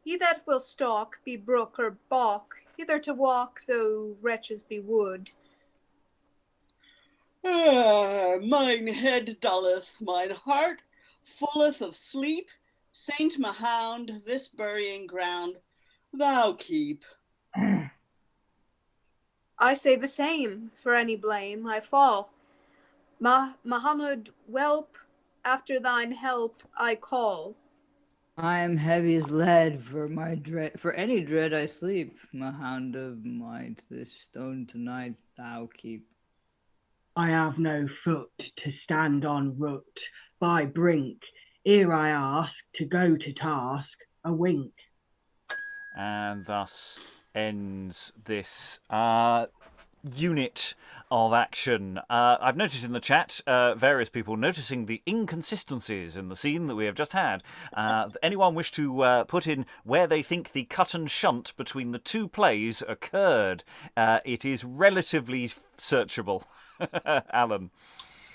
He that will stalk, be brook or balk, hither to walk, though wretches be wood. Mine head dulleth, mine heart fulleth of sleep. Saint Mahound, this burying ground thou keep. I say the same, for any blame I fall. Mahomed, whelp, after thine help I call. I am heavy as lead for my dread. For any dread I sleep, my hound of might. This stone tonight thou keep. I have no foot to stand on root by brink, ere I ask to go to task a wink. And thus ends this unit of action. I've noticed in the chat various people noticing the inconsistencies in the scene that we have just had. Anyone wish to put in where they think the cut and shunt between the two plays occurred? It is relatively searchable. Alan.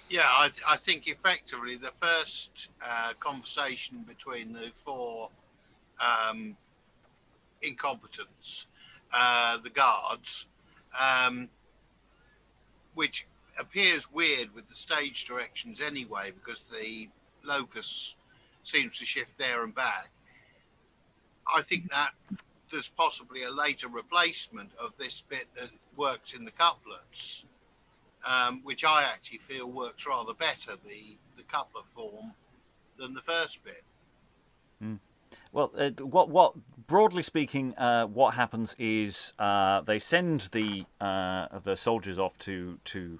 Yeah, I think effectively the first conversation between the four incompetents, the guards, which appears weird with the stage directions anyway, because the locus seems to shift there and back. I think that there's possibly a later replacement of this bit that works in the couplets, which I actually feel works rather better, the couplet form, than the first bit. Well, what broadly speaking, what happens is they send the soldiers off to the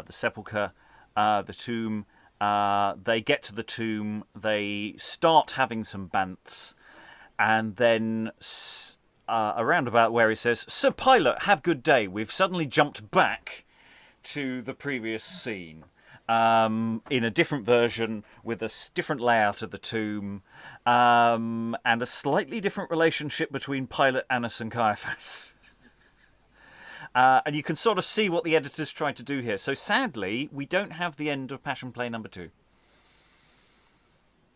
sepulchre, the tomb. They get to the tomb. They start having some bants, and then around about where he says, "Sir Pilate, have good day." We've suddenly jumped back to the previous scene. In a different version with a different layout of the tomb, and a slightly different relationship between Pilate, Annas and Caiaphas. And you can sort of see what the editors tried to do here. So sadly, we don't have the end of Passion Play number 2.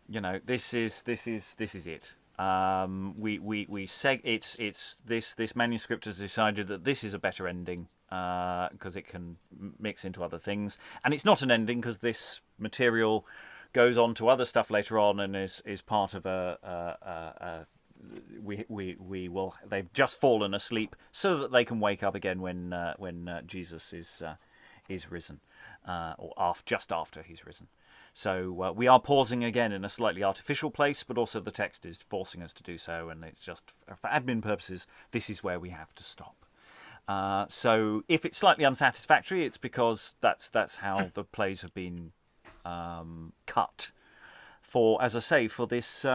You know, this is it. This manuscript has decided that this is a better ending. Because it can mix into other things, and it's not an ending because this material goes on to other stuff later on and is part of we will. They've just fallen asleep so that they can wake up again when Jesus is risen, or just after he's risen. So we are pausing again in a slightly artificial place, but also the text is forcing us to do so, and it's just for admin purposes. This is where we have to stop. So if it's slightly unsatisfactory, it's because that's how the plays have been cut. For, as I say, for this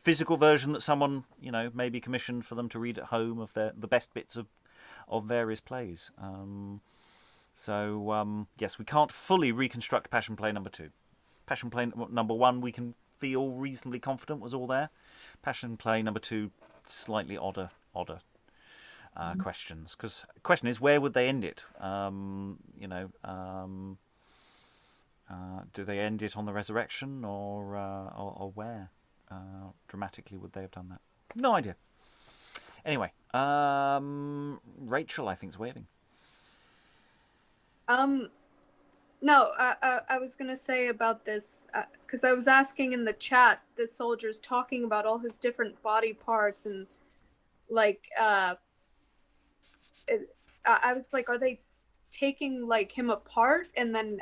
physical version that someone maybe commissioned for them to read at home of the best bits of various plays. Yes, we can't fully reconstruct Passion Play number 2. Passion Play number 1 we can feel reasonably confident was all there. Passion Play number 2 slightly odder. Questions, because the question is, where would they end it? Do they end it on the resurrection, or where dramatically would they have done that? No idea. Anyway, Rachael, I think, is waving. No, I was gonna say about this because I was asking in the chat, the soldiers talking about all his different body parts, and like I was like, are they taking like him apart? And then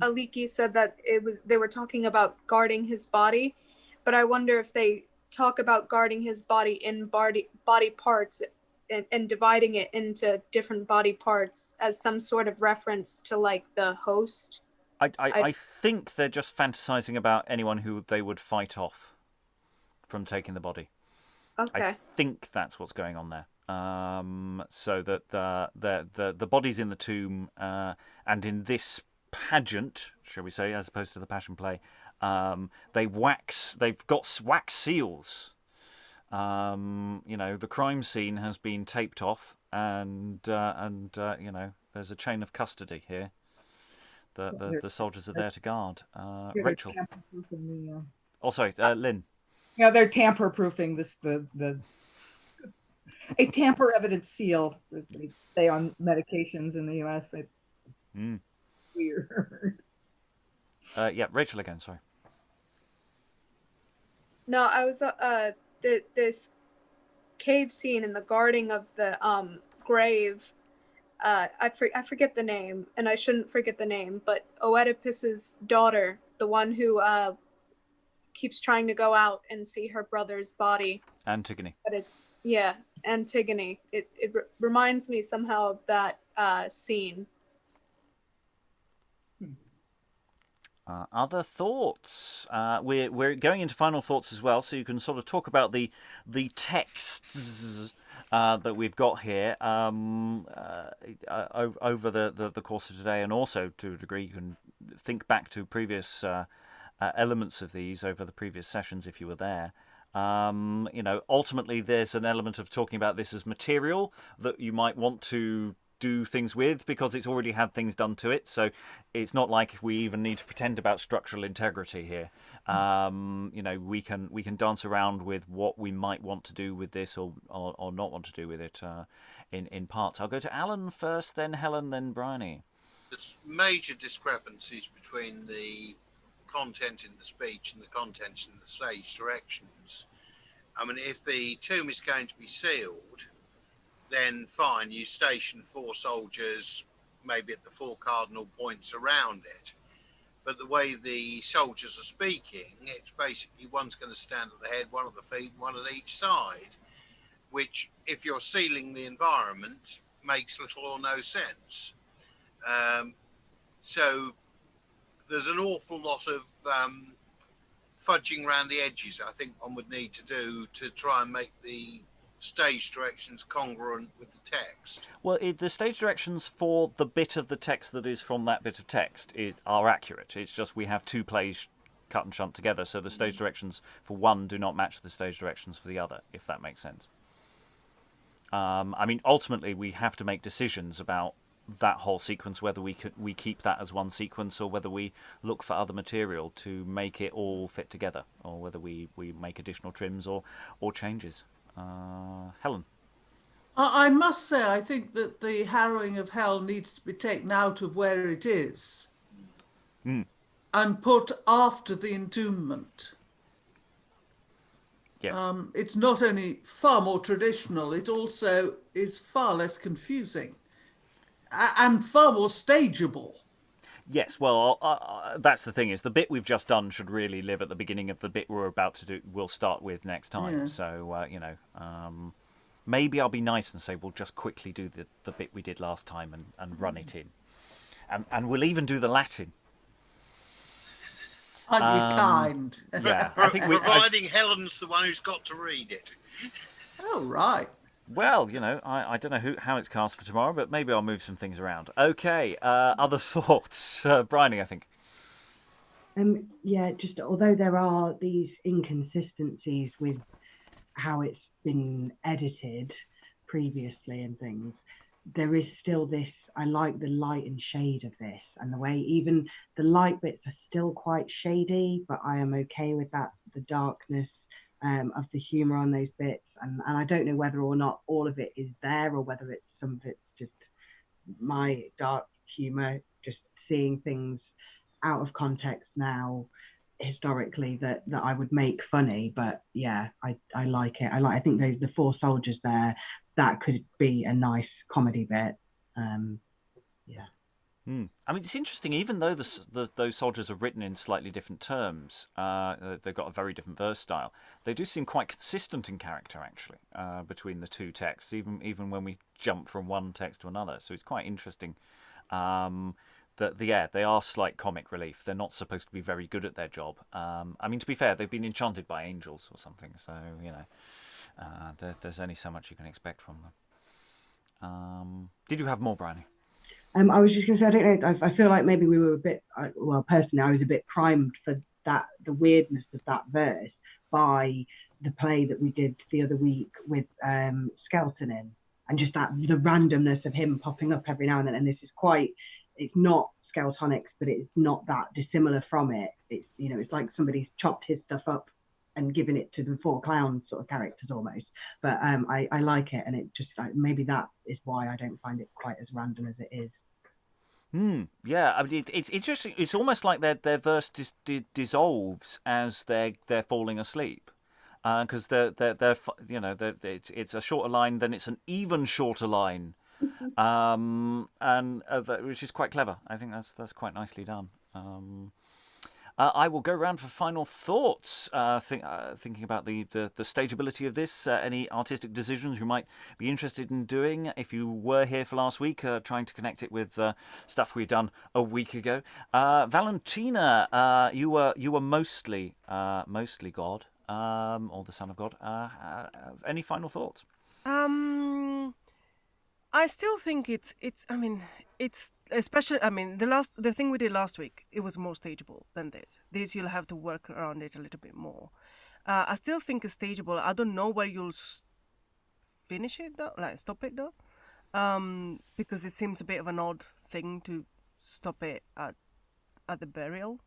Aliki said that they were talking about guarding his body, but I wonder if they talk about guarding his body in body parts and dividing it into different body parts as some sort of reference to like the host. I think they're just fantasizing about anyone who they would fight off from taking the body. Okay. I think that's what's going on there. So that the body's in the tomb, and in this pageant, shall we say, as opposed to the Passion Play, they've got wax seals. The crime scene has been taped off, and there's a chain of custody here. The soldiers are there to guard. Rachael. Oh, sorry, Lynn. Yeah, they're tamper-proofing a tamper-evident seal. They stay on medications in the U.S. It's weird. Yeah, Rachael again. Sorry. No, I was this cave scene in the guarding of the grave. I forget the name, and I shouldn't forget the name, but Oedipus's daughter, the one who keeps trying to go out and see her brother's body. Antigone. But it's, yeah, Antigone. It reminds me somehow of that scene. Other thoughts? We're going into final thoughts as well, so you can sort of talk about the texts that we've got here over the course of today, and also to a degree you can think back to previous elements of these over the previous sessions if you were there. Ultimately there's an element of talking about this as material that you might want to do things with because it's already had things done to it, so it's not like we even need to pretend about structural integrity here. We can dance around with what we might want to do with this or not want to do with it in parts. I'll go to Alan first, then Helen, then Briony. There's major discrepancies between the content in the speech and the content in the stage directions. I mean, if the tomb is going to be sealed, then fine, you station 4 soldiers maybe at the 4 cardinal points around it. But the way the soldiers are speaking, it's basically one's going to stand at the head, one at the feet, and one at each side, which, if you're sealing the environment, makes little or no sense. So there's an awful lot of fudging around the edges, I think one would need to do to try and make the stage directions congruent with the text. Well, the stage directions for the bit of the text that is from that bit of text are accurate. It's just we have 2 plays cut and shunt together, so the stage directions for one do not match the stage directions for the other, if that makes sense. Ultimately, we have to make decisions about that whole sequence, whether we keep that as one sequence or whether we look for other material to make it all fit together, or whether we make additional trims or changes. Helen. I must say, I think that the Harrowing of Hell needs to be taken out of where it is and put after the entombment. Yes. It's not only far more traditional, it also is far less confusing and far more stageable. Yes, well, that's the thing, is the bit we've just done should really live at the beginning of the bit we're about to do. We'll start with next time. Yeah. So, maybe I'll be nice and say we'll just quickly do the bit we did last time and run it in. And we'll even do the Latin. Aren't you kind? Yeah. I think providing Helen's the one who's got to read it. Oh, right. Well, I don't know how it's cast for tomorrow, but maybe I'll move some things around. Okay, other thoughts? Briony, I think. Just although there are these inconsistencies with how it's been edited previously and things, there is still this, I like the light and shade of this, and the way even the light bits are still quite shady, but I am okay with that, the darkness of the humour on those bits, and I don't know whether or not all of it is there or whether it's some of it's just my dark humour, just seeing things out of context now historically that I would make funny. But yeah, I like it. I think the 4 soldiers there, that could be a nice comedy bit. I mean, it's interesting, even though those soldiers are written in slightly different terms, they've got a very different verse style, they do seem quite consistent in character, actually, between the 2 texts, even when we jump from one text to another. So it's quite interesting that, they are slight comic relief. They're not supposed to be very good at their job. I mean, to be fair, they've been enchanted by angels or something, so, there's only so much you can expect from them. Did you have more, Briony? I was just going to say, I don't know, I feel like maybe we were a bit, personally, I was a bit primed for the weirdness of that verse by the play that we did the other week with Skelton in, and just the randomness of him popping up every now and then. And this is it's not Skeltonics, but it's not that dissimilar from it. It's, it's like somebody's chopped his stuff up and given it to the 4 clowns sort of characters almost. But I like it, and it just, maybe that is why I don't find it quite as random as it is. Yeah, I mean, it's interesting. It's almost like their verse dissolves as they're falling asleep, because it's a shorter line, then it's an even shorter line, which is quite clever. I think that's quite nicely done. I will go around for final thoughts, thinking about the stageability of this, any artistic decisions you might be interested in doing if you were here for last week, trying to connect it with stuff we'd done a week ago. Valentina, you were mostly God, or the Son of God. Any final thoughts? I still think it's especially, the thing we did last week, it was more stageable than this. This you'll have to work around it a little bit more. I still think it's stageable. I don't know where you'll finish it though, like stop it though, because it seems a bit of an odd thing to stop it at the burial.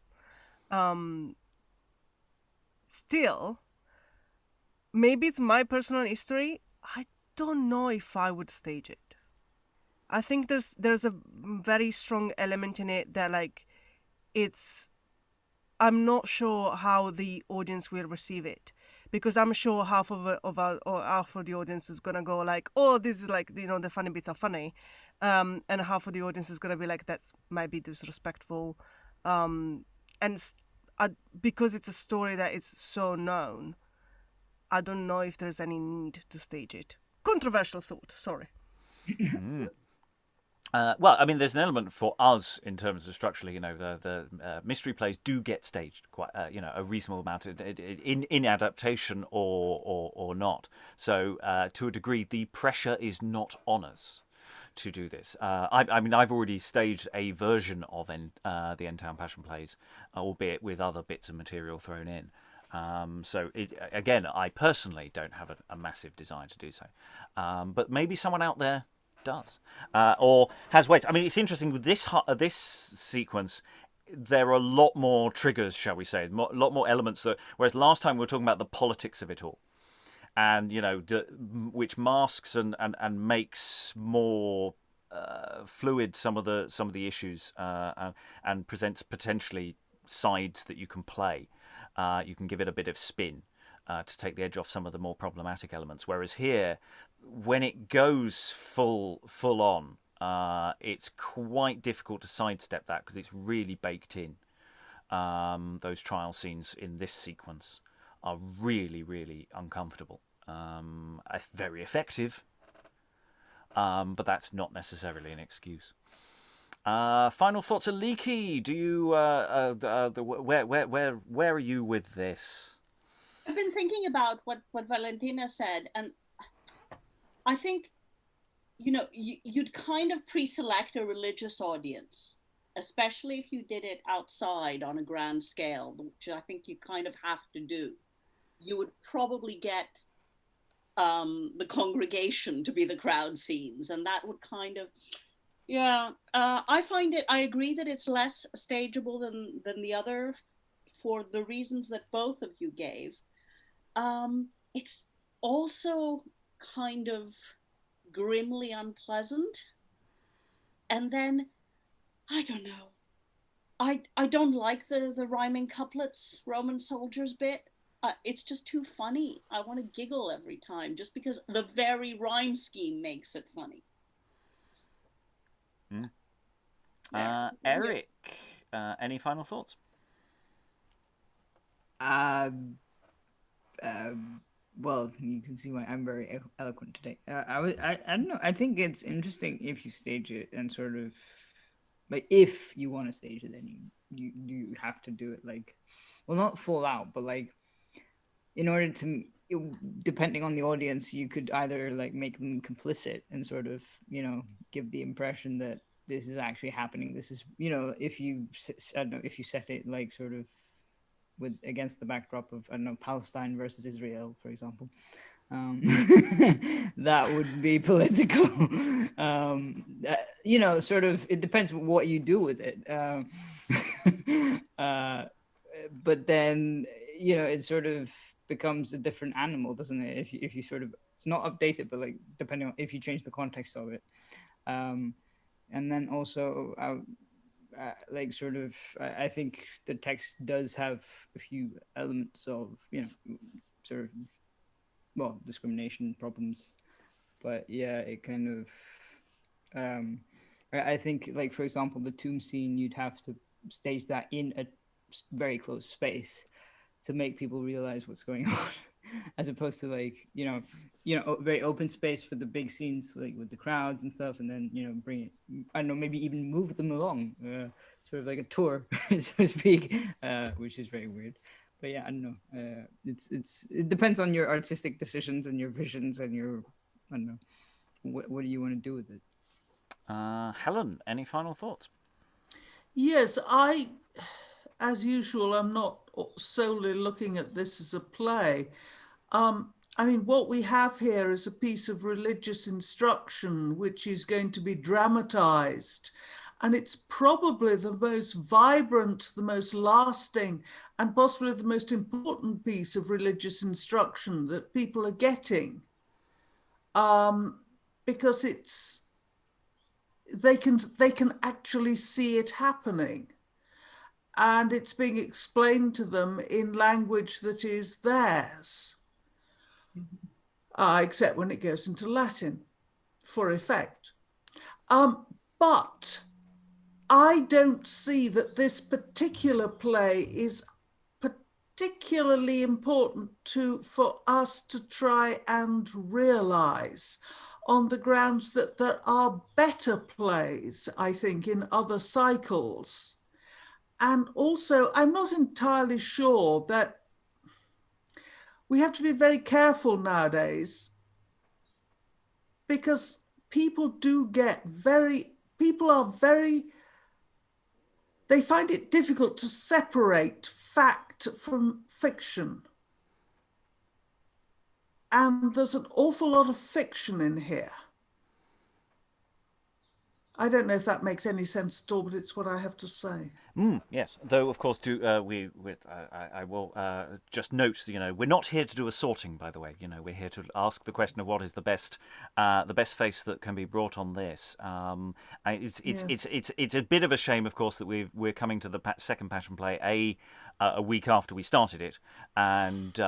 Still, maybe it's my personal history. I don't know if I would stage it. I think there's a very strong element in it that I'm not sure how the audience will receive it, because I'm sure half of the audience is gonna go like, oh, this is the funny bits are funny, and half of the audience is gonna be like, that's might be disrespectful, because it's a story that is so known, I don't know if there's any need to stage it. Controversial thought, sorry. Well, I mean, there's an element for us in terms of structurally, the mystery plays do get staged quite, a reasonable amount in adaptation or not. So to a degree, the pressure is not on us to do this. I've already staged a version of the End Town Passion Plays, albeit with other bits of material thrown in. So again, I personally don't have a massive desire to do so, but maybe someone out there does, or has weight. I mean, it's interesting with this sequence. There are a lot more triggers, shall we say, a lot more elements whereas last time we were talking about the politics of it all, and which masks and makes more fluid some of the issues, and presents potentially sides that you can play. You can give it a bit of spin to take the edge off some of the more problematic elements. Whereas here, when it goes full on, it's quite difficult to sidestep that because it's really baked in. Those trial scenes in this sequence are really, really uncomfortable. Very effective, but that's not necessarily an excuse. Final thoughts, Aliki. Do you where are you with this? I've been thinking about what Valentina said, and I think you'd kind of pre-select a religious audience, especially if you did it outside on a grand scale, which I think you kind of have to do. You would probably get the congregation to be the crowd scenes, and that would kind of. Yeah, I agree that it's less stageable than the other for the reasons that both of you gave. It's also kind of grimly unpleasant. And then, I don't know. I don't like the rhyming couplets, Roman soldiers bit. It's just too funny. I want to giggle every time just because the very rhyme scheme makes it funny. Eric, any final thoughts? Well, you can see why I'm very eloquent today. I don't know. I think it's interesting if you stage it and sort of like if you want to stage it, then you have to do it not full out, but in order to, depending on the audience, you could either make them complicit and sort of give the impression that this is actually happening. This is if you set it sort of with against the backdrop of Palestine versus Israel, for example, that would be political. Sort of it depends what you do with it. But then it sort of becomes a different animal, doesn't it? If you sort of not update it, but depending on if you change the context of it. And then also, I think the text does have a few elements of, sort of, discrimination problems. But yeah, it kind of, I think, for example, the tomb scene, you'd have to stage that in a very close space to make people realize what's going on, as opposed to like very open space for the big scenes, like with the crowds and stuff, and then bring it, I don't know, maybe even move them along, sort of like a tour, so to speak, which is very weird. But yeah, I don't know. It depends on your artistic decisions and your visions and your, I don't know, what do you want to do with it? Helen, any final thoughts? Yes, as usual, I'm not solely looking at this as a play. I mean, what we have here is a piece of religious instruction which is going to be dramatized. And it's probably the most vibrant, the most lasting, and possibly the most important piece of religious instruction that people are getting. Because they can actually see it happening. And it's being explained to them in language that is theirs, except when it goes into Latin, for effect. But I don't see that this particular play is particularly important for us to try and realize, on the grounds that there are better plays, I think, in other cycles. And also, I'm not entirely sure that we have to be very careful nowadays, because people they find it difficult to separate fact from fiction. And there's an awful lot of fiction in here. I don't know if that makes any sense at all, but it's what I have to say. Yes, though of course, I will just note, we're not here to do a sorting. By the way, we're here to ask the question of what is the best face that can be brought on this. It's a bit of a shame, of course, that we're coming to the second Passion Play a week after we started it, and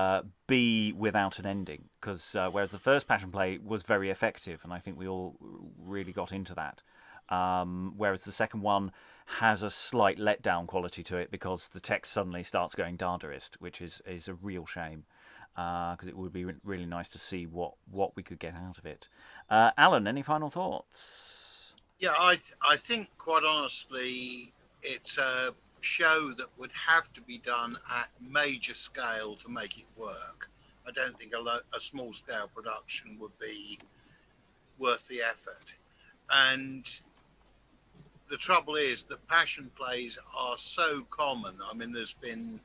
B, without an ending, because whereas the first Passion Play was very effective, and I think we all really got into that. Whereas the second one has a slight letdown quality to it, because the text suddenly starts going Dadaist, which is a real shame, because it would be really nice to see what we could get out of it. Alan, any final thoughts? Yeah, I think, quite honestly, it's a show that would have to be done at major scale to make it work. I don't think a small scale production would be worth the effort. And the trouble is that passion plays are so common. I mean, there's been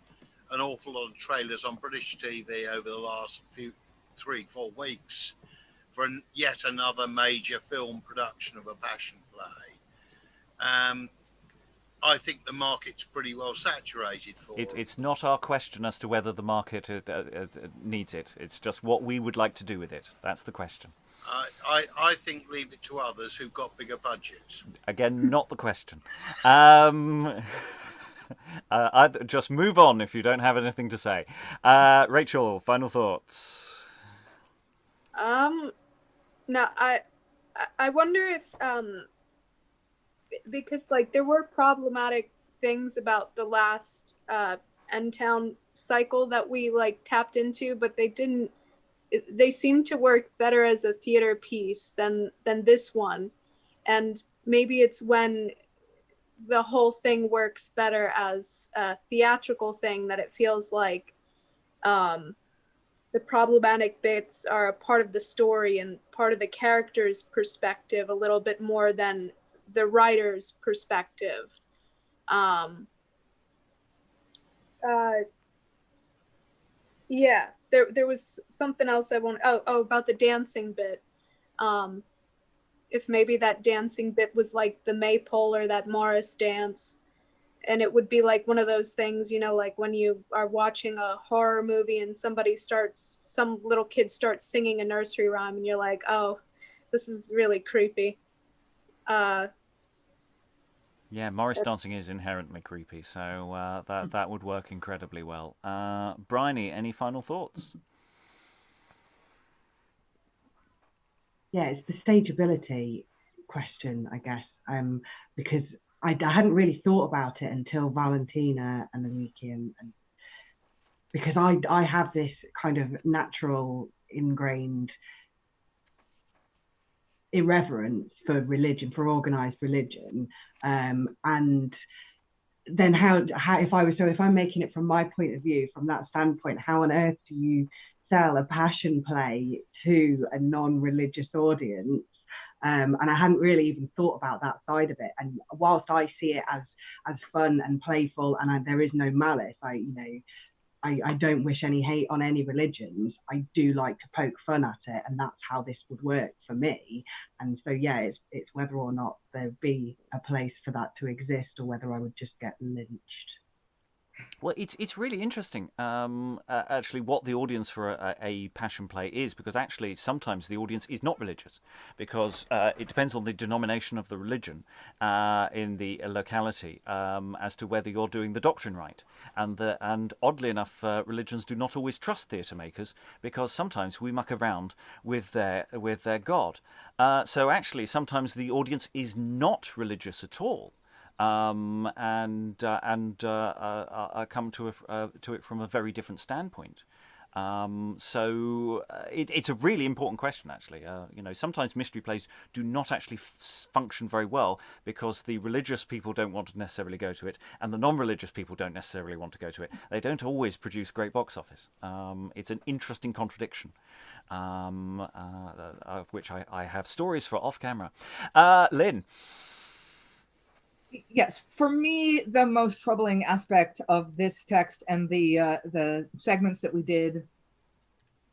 an awful lot of trailers on British TV over the last 3-4 weeks for yet another major film production of a passion play. I think the market's pretty well saturated for it. It's not our question as to whether the market needs it. It's just what we would like to do with it. That's the question. I think leave it to others who've got bigger budgets. Again, not the question. Just move on if you don't have anything to say. Rachael, final thoughts? No, I wonder if because like there were problematic things about the last N-Town cycle that we like tapped into, but they seem to work better as a theater piece than this one. And maybe it's when the whole thing works better as a theatrical thing that it feels like the problematic bits are a part of the story and part of the character's perspective a little bit more than the writer's perspective. Yeah, there was something else I want. Oh, about the dancing bit. If maybe that dancing bit was like the maypole or that Morris dance, and it would be like one of those things, like when you are watching a horror movie and some little kid starts singing a nursery rhyme, and you're like, oh, this is really creepy. Yeah, Morris dancing is inherently creepy, so that would work incredibly well. Briony, any final thoughts? Yeah, it's the stageability question, I guess, because I hadn't really thought about it until Valentina and Aliki, and because I have this kind of natural ingrained irreverence for religion, for organized religion, and then how if I'm making it from my point of view, from that standpoint, how on earth do you sell a passion play to a non-religious audience? And I hadn't really even thought about that side of it. And whilst I see it as fun and playful, and there is no malice, I don't wish any hate on any religions. I do like to poke fun at it, and that's how this would work for me. And so, yeah, it's whether or not there'd be a place for that to exist, or whether I would just get lynched. Well, it's really interesting, actually, what the audience for a passion play is, because actually sometimes the audience is not religious, because it depends on the denomination of the religion in the locality as to whether you're doing the doctrine right. And oddly enough, religions do not always trust theatre makers, because sometimes we muck around with their God. So actually, sometimes the audience is not religious at all. And come to it from a very different standpoint. So it's a really important question, actually. Sometimes mystery plays do not actually function very well because the religious people don't want to necessarily go to it, and the non-religious people don't necessarily want to go to it. They don't always produce great box office. It's an interesting contradiction, of which I have stories for off camera. Lynn. Yes, for me, the most troubling aspect of this text and the segments that we did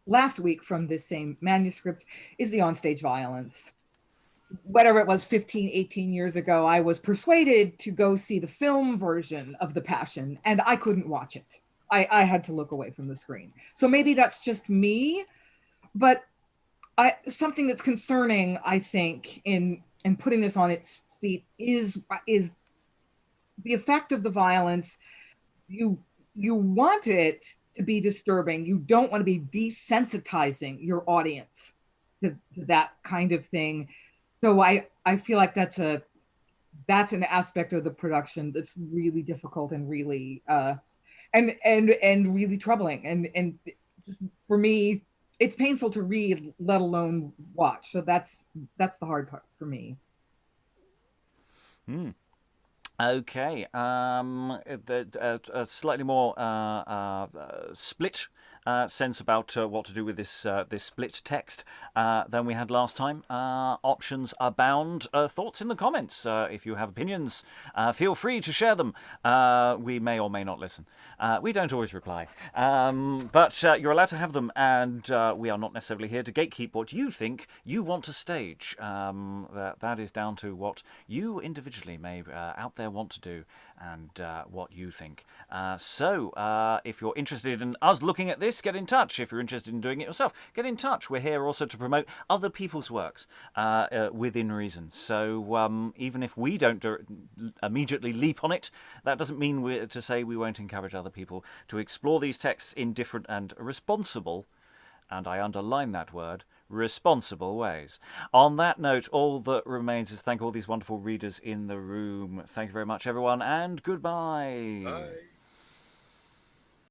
last week from this same manuscript is the onstage violence. Whatever it was 15, 18 years ago, I was persuaded to go see the film version of The Passion, and I couldn't watch it. I had to look away from the screen. So maybe that's just me, but something that's concerning, I think, in putting this on its feet is the effect of the violence. You want it to be disturbing. You don't want to be desensitizing your audience to that kind of thing. So I feel like that's an aspect of the production that's really difficult and really and really troubling. And for me, it's painful to read, let alone watch. So that's the hard part for me. Okay. Slightly more split sense about what to do with this split text than we had last time. Options abound. Thoughts in the comments. If you have opinions, feel free to share them. We may or may not listen. We don't always reply, but you're allowed to have them, and we are not necessarily here to gatekeep what you think you want to stage. That is down to what you individually may out there want to do, and what you think. So if you're interested in us looking at this, get in touch. If you're interested in doing it yourself, get in touch. We're here also to promote other people's works within reason. So even if we don't immediately leap on it, that doesn't mean to say we won't encourage other people to explore these texts in different and responsible, and I underline that word, responsible ways. On that note, all that remains is thank all these wonderful readers in the room. Thank you very much, everyone, and goodbye. Bye.